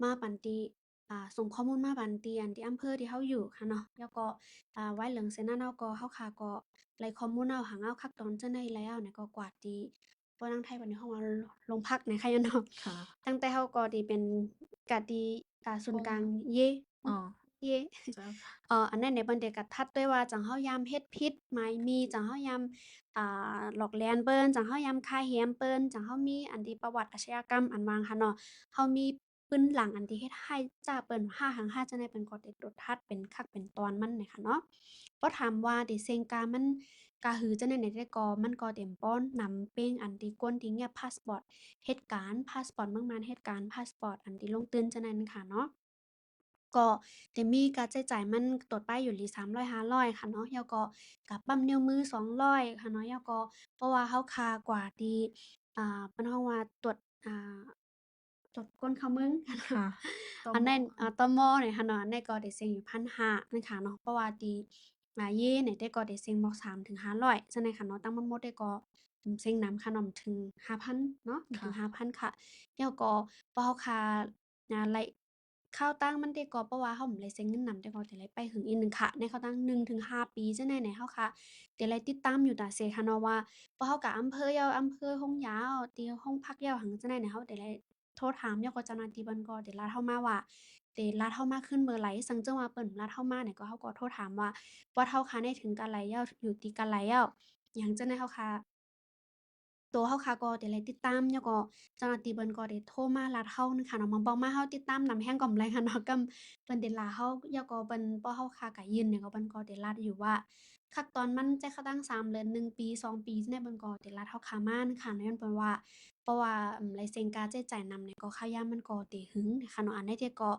มาปันที่ส่งข้อมูลมาปันที่อันที่อำเภอที่เฮาอยู่ค่ะเนาะแล้วก็ไว้เหลืองเซ็นนั้นเราก็เฮาค่ะก็ไล่ข้อมูลเอาหังเอาคักตอนจั่งใดแล้วเนี่ยก็กวาดที่บ่นางไทยบัดนี้เฮาว่าโรงพักเนี่ยค่ะยังเนาะค่ะตั้งแต่เฮาก็ที่เป็นก็ที่ศูนย์กลางโอ้เยอ้อเย เจ้าค่ะอันนั้นเนี่ยเพิ่นได้กระทัดด้วยว่าจั่งเฮายามเฮ็ดผิดหมายมีจั่งเฮายามหลอกแหลนเปิ้นจั่งเฮายามฆ่าแหมเปิ้นจั่งเฮามีอันที่ประวัติอาชญากรรมอันว่าหั้นเนาะเฮามีปืนหลังอันที่เฮ็ดให้จ้าเปิ้น5หั้ง5จั่งใดเปิ้นก็ได้ตรวจทัดเป็นคักเป็นตอนมันเนี่ยค่ะเนาะบ่ถามว่าได้เซ็งกามันกาหือจั่งใดเนี่ยได้ก็มันก็เต็มป้อนนำเป้งอันที่กวนที่เงียบพาสปอร์ตเหตุการณ์พาสปอร์ตเมืองมันเหตุการณ์พาสปอร์ตอันที่ลงตื้นจั่งใดนั่นค่ะเนาะ ก็จะมีการใช้จ่ายมันตรวจป้ายอยู่หลี300 500ค่ะเนาะแล้วก็ปั๊มนิ้วมือ200ค่ะเนาะแล้วก็เพราะว่าเราค่ากว่าที่เพิ่นฮ้องว่าตรวจอ่าตรวจคนเข้าเมือง ค่ะตมอันนั้นตมเนี่ยค่ะเนาะอันนั้นก็ได้เสียอยู่1,500นั่นค่ะเนาะเพราะว่าที่เย่เนี่ยแต่ก็ได้เสียบอก300-500จั่งใดค่ะเนาะทั้งหมดๆได้ก็เสียงนำค่ะเนาะถึง5,000เนาะถึงค่ะ5,000ค่ะแล้วก็พอเราค่าไล่ ข้าวตังมันได้ก็เพราะว่าเราบ่ได้ใช้เงินนำแต่ก็จะได้ไปหึงอีกหนึ่งค่ะในข้าวตัง1-5ปีจั่งใดเนี่ยเราค่ะจะได้ติดตามอยู่ตาเซค่ะเนาะว่าพอเราก็อำเภอยาวอำเภอฮ้องยาวที่ห้องพักยาวหั้งจั่งใดเนี่ยเราได้โทรถามแล้วก็เจ้าหน้าที่เพิ่นก็ได้ลัดเรามาว่าได้ลัดเรามาขึ้นเบอร์ไหลซังจั่งว่าเปิ้นลัดเรามาเนี่ยก็เราก็โทรถามว่าเราค่ะได้ถึงกะไหลแล้วอยู่ที่กะไหลแล้วหยังจั่งใดเราค่ะตัวเราค่ะก็ได้ไล่ติดตามแล้วก็เจ้าหน้าที่เพิ่นก็ได้โทรมาลัดเรานั่นค่ะเนาะมาบอกมาเราติดตามนำแรงกำไรค่ะเนาะกำเพิ่นได้ล่าเราแล้วก็เพิ่นพอเราค่ะก็ยื่นเนี่ยก็เพิ่นก็ได้ลัดอยู่ว่าคักตอนมันจ่ายค่าตั้ง3เดือน1ปี2ปีจั่งใดเพิ่นก็ได้ลัดเราค่ะมานั่นค่ะย้อนเพิ่นว่าเพราะว่าลายเซ็นการใช้จ่ายนำเนี่ยก็ค่ายามมันก็ได้หึงค่ะเนาะอันใดที่ก็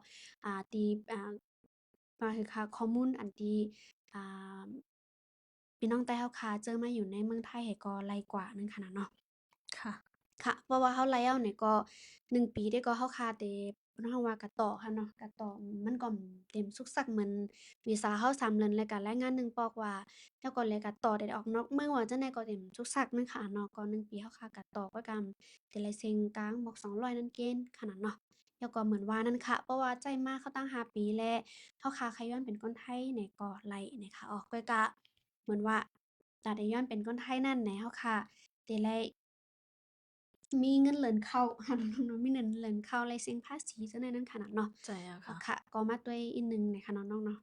ที่คือค่าข้อมูลอันที่อ่าพี่น้องแต่เราค่ะเจอมาอยู่ในเมืองไทยให้ก็ไลกว่านั่นค่ะนะเนาะ ค่ะค่ะเพราะว่าเราไล่เอาเนี่ยก็1 ปีได้ก็เราคาแต่เราว่ากะต่อค่ะเนาะกะต่อมันก็เต็มสุกสักเหมือนวีซาเรา3เดือนแล้วก็แรงงาน1ปอกว่าแล้วก็เลยกะต่อได้ออกนอกเมืองว่าจั่งใดก็เต็มสุกสักนึงค่ะเนาะก็1 ปีเราคากะต่อก็กำแต่ละเซ็งกลางบอก200นั่นเกณฑ์ขนาดเนาะแล้วก็เหมือนว่านั่นค่ะเพราะว่าใจมาเขาตั้ง5ปีแล้วเราคาขย้อนเป็นคนไทยเนี่ยก็ไล่เนี่ยค่ะออกก็กะเหมือนว่าตาได้ย้อนเป็นคนไทยนั่นแหน่เราค่ะได้ไล่ มีเงินเหรินเข้าค่ะน้องๆเนาะมีเงินเหรินเข้าและเสียงภาษีจั่งใดนั้นขนาดเนาะใจอะค่ะค่ะก็มาด้วยอีกหนึ่งในค่ะน้องๆเนาะ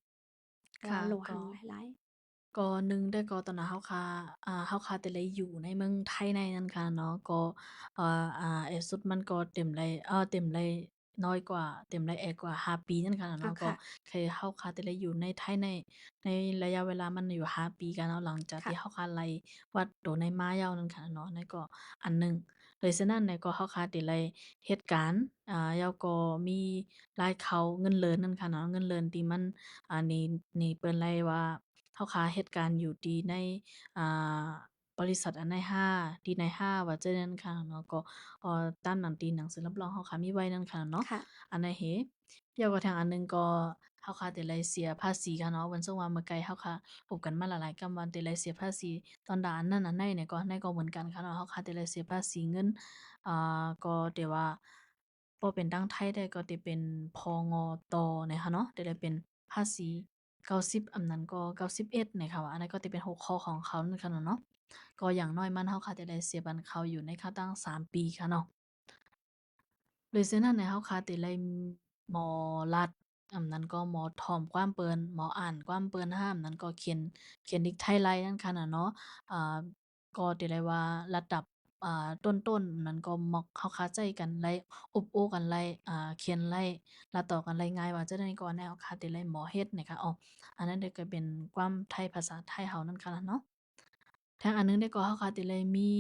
ว่าค่ะโลหัก็ งหลายๆก็หนึ่งได้ก็ตอนนั้นเราค่ะเราค่ะแต่ละอยู่ในเมืองไทยในนั้นค่ะเนาะก็ไอ้สุดมันก็เต็มไรเต็มไรน้อยกว่าเต็มไรแอกกว่า5ปีนั่นค่ะเนาะก็ค่ะคือเราค่ะแต่ละอยู่ในไทยในระยะเวลามันอยู่5ปีกันเนาะหลังจากค่ะที่เราค่ะไล่วัดโดในมายาวนั่นค่ะเนาะนั่นก็อันหนึ่งเลยฉะนั้นเนี่ยก็เราค่ะได้ไล่เหตุการณ์แล้วก็มีรายเข้าเงินเดือนนั่นค่ะเนาะเงินเดือนที่มันนี่เปิ้นไล่ว่า เฮาค้าเฮ็ดการอยู่ดีในอ่าบริษัทอันนายห้าที่นายห้าว่าจั่งนั้นค่ะเนาะก็ตามหนังตีหนังสือรับรองเฮาค่ะมีไว้นั่นค่ะเนาะค่ะอันนั้นเฮแล้วก็แถมอันหนึ่งก็ เฮาค่ะได้ไล่เสียภาษีค่ะเนาะวันซึ่งว่าเมื่อไกลเฮาค่ะพบกันมาหลายๆกำวันได้ไล่เสียภาษีตอนดาอันนั้นอันใดเนี่ยก็เหมือนกันค่ะเนาะเฮาค่ะได้ไล่เสียภาษีเงินก็ได้ว่าบ่เป็นดั้งไทยได้ก็ได้เป็นพงตเนี่ยค่ะเนาะได้เป็นภาษี90อันนั้นก็91เนี่ยค่ะว่าอันนั้นก็จะเป็นหัวข้อของเขานั่นค่ะเนาะก็อย่างน้อยมันเฮาค่ะได้ไล่เสียบันเขาอยู่ในค่าตั้ง3ปีค่ะเนาะ เลยเส้นนั้นเนี่ยเฮาคาติไลหมอลัดอำนั้นก็หมอท่อมความเปิ้นหมออ่านความเปิ้นห้ามนั้นก็เขียนดิกไทไลนั่นค่ะน่ะเนาะอ่าก็ติได้ว่าระดับต้นๆนั้นก็มักเฮาเข้าใจกันไลอบโอ้กันไลเขียนไล่ละต่อกันไลง่ายว่าจั่งใดก็แนวคาติไลหมอเฮ็ดนี่ค่ะอ้ออันนั้นเด้ก็เป็นความไทยภาษาไทยเฮานั่นค่ะล่ะเนาะ แถมอันหนึ่งได้ก็เขาค่ะติเลยมี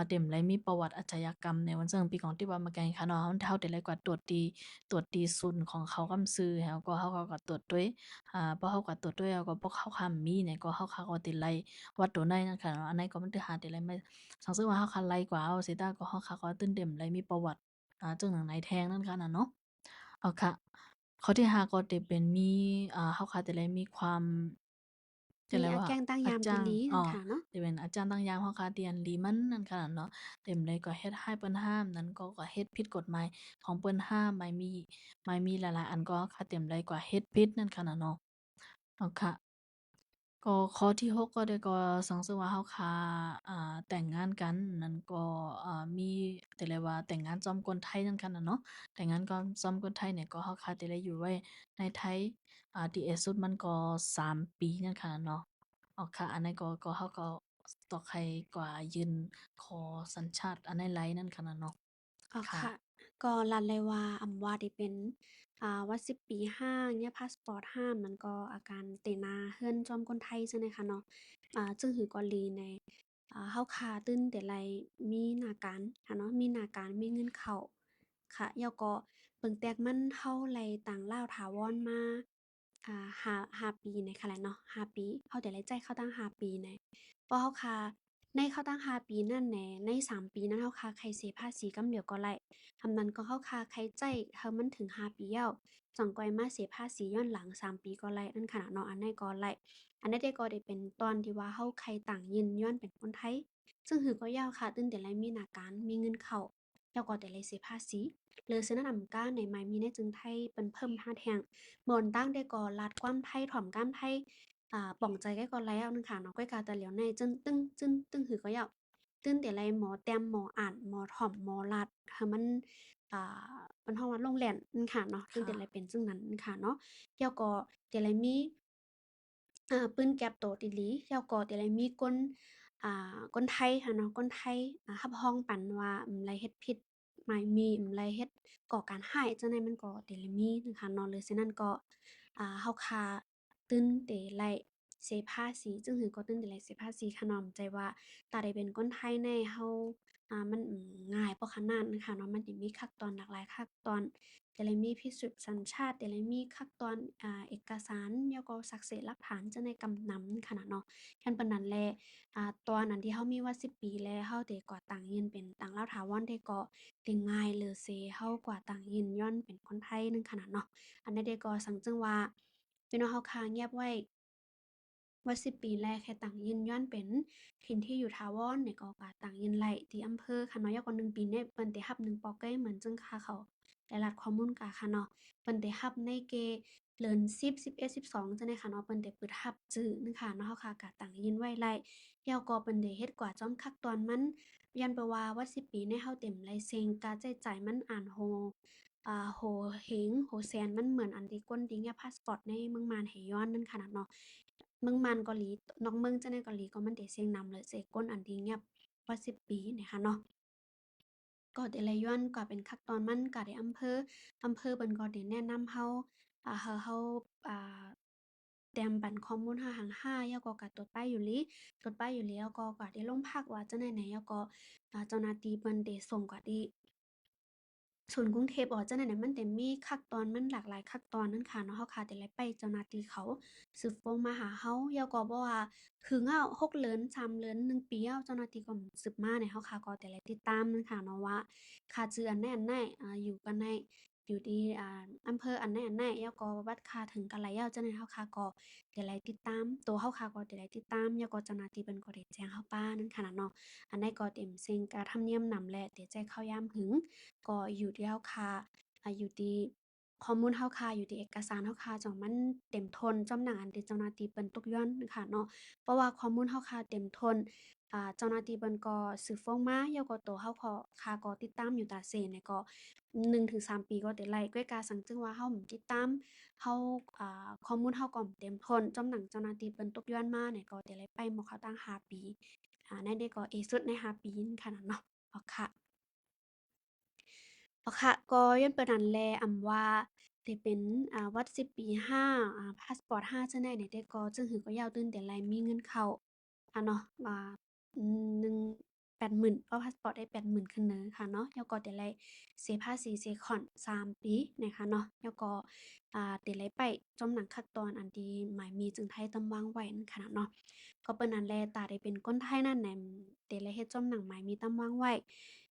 เต็มเลยมีประวัติอาชญากรรมในวันเซิงปีของที่ว่ามาแกงค่ะเนาะเฮาได้เลยกว่าตรวจตีศูนย์ของเขากำซื่อแล้วก็เขาก็ตรวจด้วยพอเขาก็ตรวจด้วยแล้วก็พวกเขาคำมีเนี่ยก็เขาก็ติไล่วัดตัวในนั่นค่ะเนาะอันนั้นก็มันสิหาติไล่ไม่สังซึ่งว่าเขาคันไล่กว่าเอาสิตาก็เขาก็ตื่นเต็มเลยมีประวัติจึงหนังไหนแทงนั่นค่ะน่ะเนาะเอาค่ะข้อที่5ก็จะเป็นมีเขาค่ะติเลยมีความจะมีเรียกว่าอาแกงตั้งยามติอะจ้างหลีนั่นค่ะเนาะจะเป็นอาจารย์ตั้งยามเฮาคาเตียนลีมันนั่นค่ะเนาะเต็มเลยก็เฮ็ดให้เปิ้นห้ามนั้นก็เฮ็ดผิดกฎหมายของเปิ้นห้ามไม่มีหลายๆอันก็ค่ะเต็มเลยกว่าเฮ็ดผิดนั่นค่ะน่ะเนาะเอาค่ะก็ข้อที่6ก็ได้ก็สังสึกว่าเฮาค่ะแต่งงานกันนั่นก็มีแต่เลยว่าแต่งงานจอมคนไทยนั่นค่ะน่ะเนาะแต่งงานก็จอมคนไทยเนี่ยก็เฮาค่ะได้เลยอยู่ไว้ในไทยที่เอดสุดมันก็3ปีนั่นค่ะเนาะ อ๋อค่ะอันนั้นก็เขาก็ต่อใครกว่ายืนขอสัญชาติอันนั้นไลนั่นค่ะนะเนาะอ๋อค่ะค่ะก็ลันเลยว่าอำว่าได้เป็นว่า10ปีห้างเนี่ยพาสปอร์ตห้ามมันก็อาการเตนาเฮือนจอมคนไทยใช่ไหมคะเนาะจึงหือกอลีในเฮาคาตื้นแต่ไรมีหน้าการค่ะเนาะมีหน้าการมีเงินเข้าค่ะแล้วก็เบิ่งแตกมันเฮาไลต่างลาวถาวรมาห้าปีในค่ะแหละเนาะห้าปีเฮาได้ไลจ่ายเข้าตั้งห้าปีในเพราะเฮาคาในเข้าตั้งห้าปีนั่นแหน่ใน3ปีนั้นเฮาคาใครเสียภาษีกำเดียวก็ไล คำนั้นก็เข้าคาใครใจเฮามันถึง5ปีแล้วจั่งก้อยมาเสียภาษีย้อนหลัง3ปีก็ไล่อันขนาดเนาะอันนั้นก็ไล่อันนั้นได้ก็ได้เป็นตอนที่ว่าเฮาใครต่างยินย้อนเป็นคนไทยซึ่งหือก็ยาวค่ะตั้งแต่ไรมีหน้าการมีเงินเข้าแล้วก็แต่ไรเสียภาษีเลยซื้อนั้นำก้าในไม้มีในจึงไทยเปิ้นเพิ่มท่าแทงบ่อนตั้งได้ก็ลัดความไทยถ่อมก้ามไทยป่องใจแก้ก็แล้วนึงค่ะเนาะก้อยกาแต่เหลียวในจึ้งตึ้งจึ้งตึ้งหือก็ยาวตื่นแต่ไรหมอแต้มหมออ่านหมอถ่อมหมอลัดหามัน อ่มันฮ้องว่าโรงแรมค่ะเนาะซึ่งค่ะแต่ละเป็นซึ่งนั้นค่ะเนาะแล้วก็แต่ละมีปืนแก๊ปโตติหลีแล้วก็แต่ละมีคนไทยค่ะเนาะคนไทยรับรองปันว่าไรเฮ็ดผิดหมายมีไรเฮ็ดก่อการร้ายจั่งใดมันก็แต่ละมีนะคะเนาะเลยฉะนั้นก็เราค่าตื่นเตไล่เสียภาษีจึงหือก็ตื่นเตไล่เสียภาษีค่ะเนาะใจว่าตาได้เป็นคนไทยแน่เรามันง่ายบ่ขนาดนั้นค่ะเนาะมันสิมีขั้นตอนหลากหลายขั้นตอน แต่ละมีพิสูจน์สัญชาติแต่ละมีขั้นตอนเอกสารแล้วก็สักเสหลักฐานจะในกำนำขนาดเนาะคันปานนั้นแลตอนนั้นที่เฮามีว่า10ปีแลเฮาได้กว่าต่างยืนเป็นต่างลาวถาวรได้ก็ได้ง่ายเลยเซเฮากว่าต่างยืนย้อนเป็นคนไทยนึงขนาดเนาะอันนั้นได้ก็สังจึงว่าพี่น้องเฮาคาเงียบไว้ว่า10ปีแรกแค่ต่างยืนย้อนเป็นถิ่นที่อยู่ถาวรเนี่ยก็ว่าต่างยืนไล่ที่อำเภอค่ะเนาะยาวกว่า1ปีเนี่ยเปิ้นได้รับ1ปอเก้เหมือนจึงค่าเขา ได้รับข้อมูลกะค่ะเนาะเปิ้นได้รับในเกเดือน10 11 12จังได๋ค่ะเนาะเปิ้นได้เปิดรับจื้อนึงค่ะเนาะเฮาค่ะกะตั้งยินไว้ไล่แล้วก็เปิ้นได้เฮ็ดกว่าจ้อมคักตอนมันย้อนไปว่าว่า10ปีในเฮาเต็มไลเซ็งการใช้จ่ายมันอ่านโฮเห็งโฮแซนมันเหมือนอันที่ก้นติงอะพาสปอร์ตในเมืองมานไหย้อนนั่นขนาดเนาะเมืองมานเกาหลีนอกเมืองจังได๋เกาหลีก็มันได้เสียงนำเลยเสก้นอันที่เงียบว่า10ปีเนี่ยค่ะเนาะ ก็แต่ละย้อนก็เป็นขั้นตอนมันก็ได้อำเภอเพิ่นก็ได้แนะนำเราเฮาอ่าแต้มปันข้อมูลเราหั้งห้าแล้วก็ตรวจป้ายอยู่หลีตรวจป้ายอยู่แล้วก็ได้ลงพักว่าจั่งใดแหน่แล้วก็เจ้าหน้าที่เพิ่นได้ส่งก็ได้ศูนย์กรุงเทพจั่งใดน่ะมันได้มีขั้นตอนมันหลากหลายขั้นตอนนั้นค่ะเนาะเราค่ะได้ไปเจ้าหน้าที่เขาสืบฟงมาหาเราแล้วก็บ่ว่าถึง6เดือน3เดือน1ปีเจ้าหน้าที่ก็สืบมาเนี่ยเราค่ะก็ได้ติดตามนั้นค่ะเนาะว่า ขาดเจืออันใดอยู่กันได้ อยู่ที่อำเภออันไหนๆแล้วก็วัดค่าถึงกันหลายแล้วจังได๋เฮาค่ะก็เดี๋ยวไลติดตามตัวเฮาค่ะก็เดี๋ยวไลติดตามแล้วก็เจ้าหน้าที่เพิ่นก็ได้แจ้งเฮาปานั้นขนาดเนาะอันใดก็เต็มสิ่งธรรมเนียมนำแหละที่แจ้งเข้ายามหึงก็อยู่ที่เฮาค่ะอยู่ที่ข้อมูลเฮาค่ะอยู่ที่เอกสารเฮาค่ะจ่องมันเต็มทนจ้อมหนังอันที่เจ้าหน้าที่เปิ้นตกหย่อนค่ะเนาะเพราะว่าข้อมูลเฮาค่ะเต็มทน เจ้าหน้าที่เพิ่นก็สืบฟ้องมาแล้วก็ตัวเฮาก็ค่าก็ติดตามอยู่ตาเซเนี่ยก็1-3 ปีก็ได้ไล่กวยกาสังจึงว่าเฮาติดตามเฮาข้อมูลเฮาก็เต็มทนจอมหนังเจ้าหน้าที่เปิ้นตกย้อนมาเนี่ยก็ได้ไล่ไปหมอเขาตั้ง5 ปีนั่นเด้ก็เอสุดใน5 ปีนั้นค่ะนั้นเนาะอ๋อค่ะอ๋อค่ะก็ย้อนเปิดนั้นแลว่าได้เป็นวัด10ปี5พาสปอร์ต5จั่งใดเนี่ยเด้ก็จึงหือก็ยาวตื่นแต่ไลมีเงินเข้าเนาะ1 80,000เพราะพาสปอร์ตได้80,000ขึ้นเน้อค่ะเนาะแล้วก็ได้ไลเสียภาษีเสียค่อน3 ปีนะคะเนาะแล้วก็ได้ไลไปจอมหนังคักตอนอันที่หมายมีจึงไทยตำวางไว้นั่นค่ะเนาะก็เปิ้นนั้นแลตาได้เป็นคนไทยนั่นแหน่ได้ไลเฮ็ดจอมหนังหมายมีตำวางไว้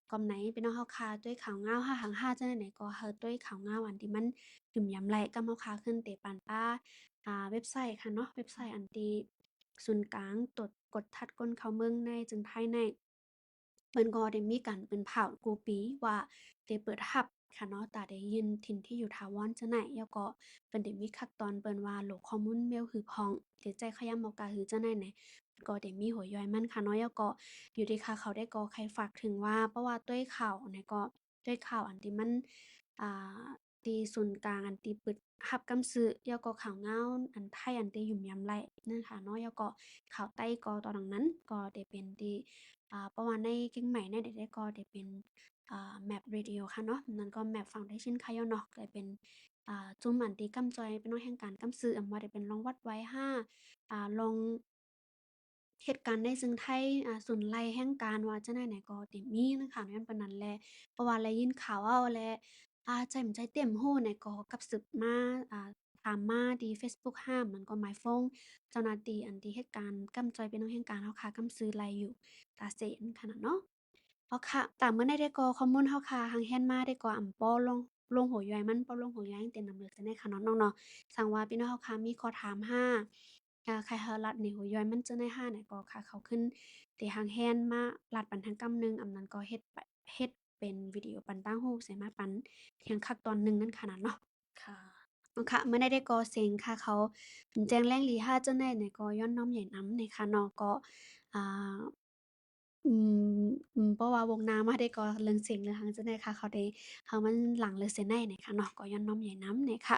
ก่อมไหนพี่น้องเฮาคาด้วยข่าวเหงาห้าหังห้าจังได๋ไหนก็เฮ็ดด้วยข่าวเหงาอันที่มันหยุ่มหยำไหลกำเฮาคาขึ้นเตปานป้าเว็บไซต์ค่ะเนาะเว็บไซต์อันที่ศูนย์กลางตรวจกดทัดคนเข้าเมืองในจึงไทยในเพิ่นก็ได้มีการเป็นข่าวกูปีว่าได้เปิดรับค่ะเนาะตาได้ยินถิ่นที่อยู่ถาวรจั่งใดแล้วก็เพิ่นได้มีคักตอนเปิ้นว่าโหลดข้อมูลเมลหือพ้องหรือใจขย้ำบ่กล้าหือจั่งใดแหน่ก็ได้มีหัวย้อยมันค่ะเนาะแล้วก็ อยู่ที่ค่ะเขาได้ก่อใครฝากถึงว่าเพราะว่าด้วยข่าวเนี่ยก็ด้วยข่าวอันที่มันอ่าที่ศูนย์กลางอันที่ปึดรับกำซื้อแล้วก็ข่าวเหงาอันไทยอันที่ยุ่มยำไรนั่นค่ะเนาะแล้วก็ข่าวใต้ก็ตอนหลังนั้นก็ได้เป็นที่เพราะว่าในเชียงใหม่เนี่ยได้ก็ได้เป็นMap Radio ค่ะเนาะนั้นก็ Map Foundation ค่ะย่อเนาะก็เป็นจุมอันที่กำจอยเป็นน้อยแห่งการกำซื้ออำว่าได้เป็นลองวัดไว้ห้าลอง เหตุการณ์ในซึ่งไทยสุนไลแห่งการว่าจั่งใดเนี่ยก็ติมีนำค่ะย้อนปานนั้นแหละเพราะว่าได้ยินข่าวเว้าและใจเหมือนใจเต็มรู้เนี่ยก็กับสึกมาถามมาที่เฟซบุ๊กห้ามมันก็หมายฟ้องเจ้าหน้าที่อันที่เฮ็ดการกำจ้อยเป็นของแห่งการเฮาค่ะกำซื้อไลอยู่ตาเสนขนาดเนาะอ๋อค่ะตามมื้อใดได้ก็ข้อมูลเฮาค่ะหังแฮ่นมาได้ก็ป้อลงหัวย้อยมันป้อลงหัวย้อยตั้งแต่นำเลิกจั่งใดค่ะเนาะน้องเนาะสั่งว่าพี่น้องเฮาค่ะมีข้อถามหา ใครเขารัดนิ้วย้อยมันจะได้ห้าเนี่ยก็ค่ะเขาขึ้นตีหางแฮนมาลัดปันทางกำหนึ่งอำนั้นก็เฮ็ดเป็นวิดีโอปันตั้งรูปใส่มาปันเทียงคักตอนหนึ่งนั่นขนาดเนาะค่ะอ๋อค่ะเมื่อใดได้ก่อเสียงค่ะเขาแจ้งแรงลีห้าจั่งใดเนี่ยก็ย้อนน้อมใหญ่นำในค่ะเนาะก็อ่า อืเพราะว่าวงนามาได้ก็เรื่องเสียงเรื่องหั้นจั่งใดค่ะเขาได้เขามันหลังเลยเสียในเนี่ยค่ะเนาะก็ย้อนน้อมใหญ่นำเนี่ยค่ะ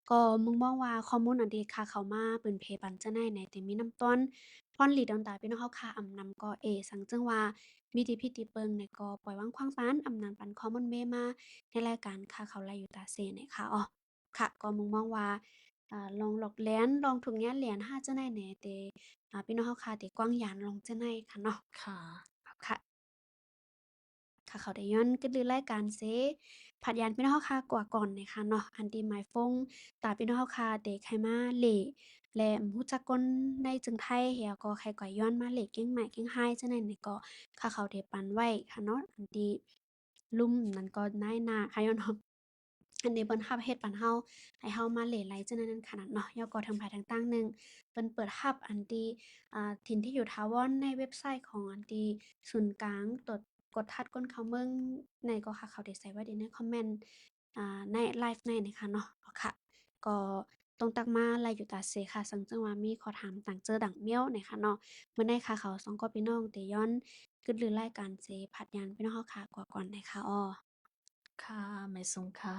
ก็มุงมองว่าข้อมูลอันที่ค่ะเข้ามาเปิ้นเพปันจั่งใดเนี่ยที่มีน้ำต้นพรหลีดอนตาพี่น้องเฮาค่ะอำนำก็สังจึงว่ามีที่พิธีเปิงเนี่ยก็ปล่อยวางขว้างปานอำนำปันข้อมูลเมมาในรายการค่ะเขาไล่อยู่ตาเซเนี่ยค่ะอ้อค่ะก็มุงมองว่าลองหลอกแหลนลองทุกแง้นแหลนหาจั่งใดแหน่แต่พี่น้องเฮาค่ะที่กว้างหยานลองจั่งใดค่ะเนาะค่ะค่ะ ค่ะเขาได้ย้อนกึดลือรายการเซผัดยานพี่น้องเฮาค่ะกว่าก่อนเนี่ยค่ะเนาะอันที่หมายฟงตาพี่น้องเฮาค่ะเด็กไขมาเหล่และรู้จักคนในจึงไทยเหี่ยก็ใครก่อยย้อนมาเหล่เก่งใหม่เก่งไฮจังนั้นนี่ก็ค่ะเขาได้ปันไว้ค่ะเนาะอันที่ลุ่มนั้นก็นายหน้าค่ะย้อนเนาะอันนี้เพิ่นรับเฮ็ดปันเฮาให้เฮามาเหล่ไลจังนั้นขนาดเนาะแล้วก็ทางภายทางต่างหนึ่งเพิ่นเปิดรับอันที่ถิ่นที่อยู่ถาวรในเว็บไซต์ของอันที่ศูนย์กลางตรวจ กดทัดก้นเขาเมืองในก็ค่ะเขาได้ใส่ไว้ในคอมเมนต์ในไลฟ์ในนี่ค่ะเนาะค่ะก็ตรงตักมาลายอยู่ตาเสค่ะสังจังว่ามีขอถามต่างเจอดั่งเมี้ยวนี่ค่ะเนาะเมื่อใดค่ะเขาสองก็พี่น้องแต่ย้อนกึดลือรายการเสผัดยานพี่น้องเฮาค่ะกว่าก่อนได้ค่ะอ้อค่ะไม่ทรงค่ะ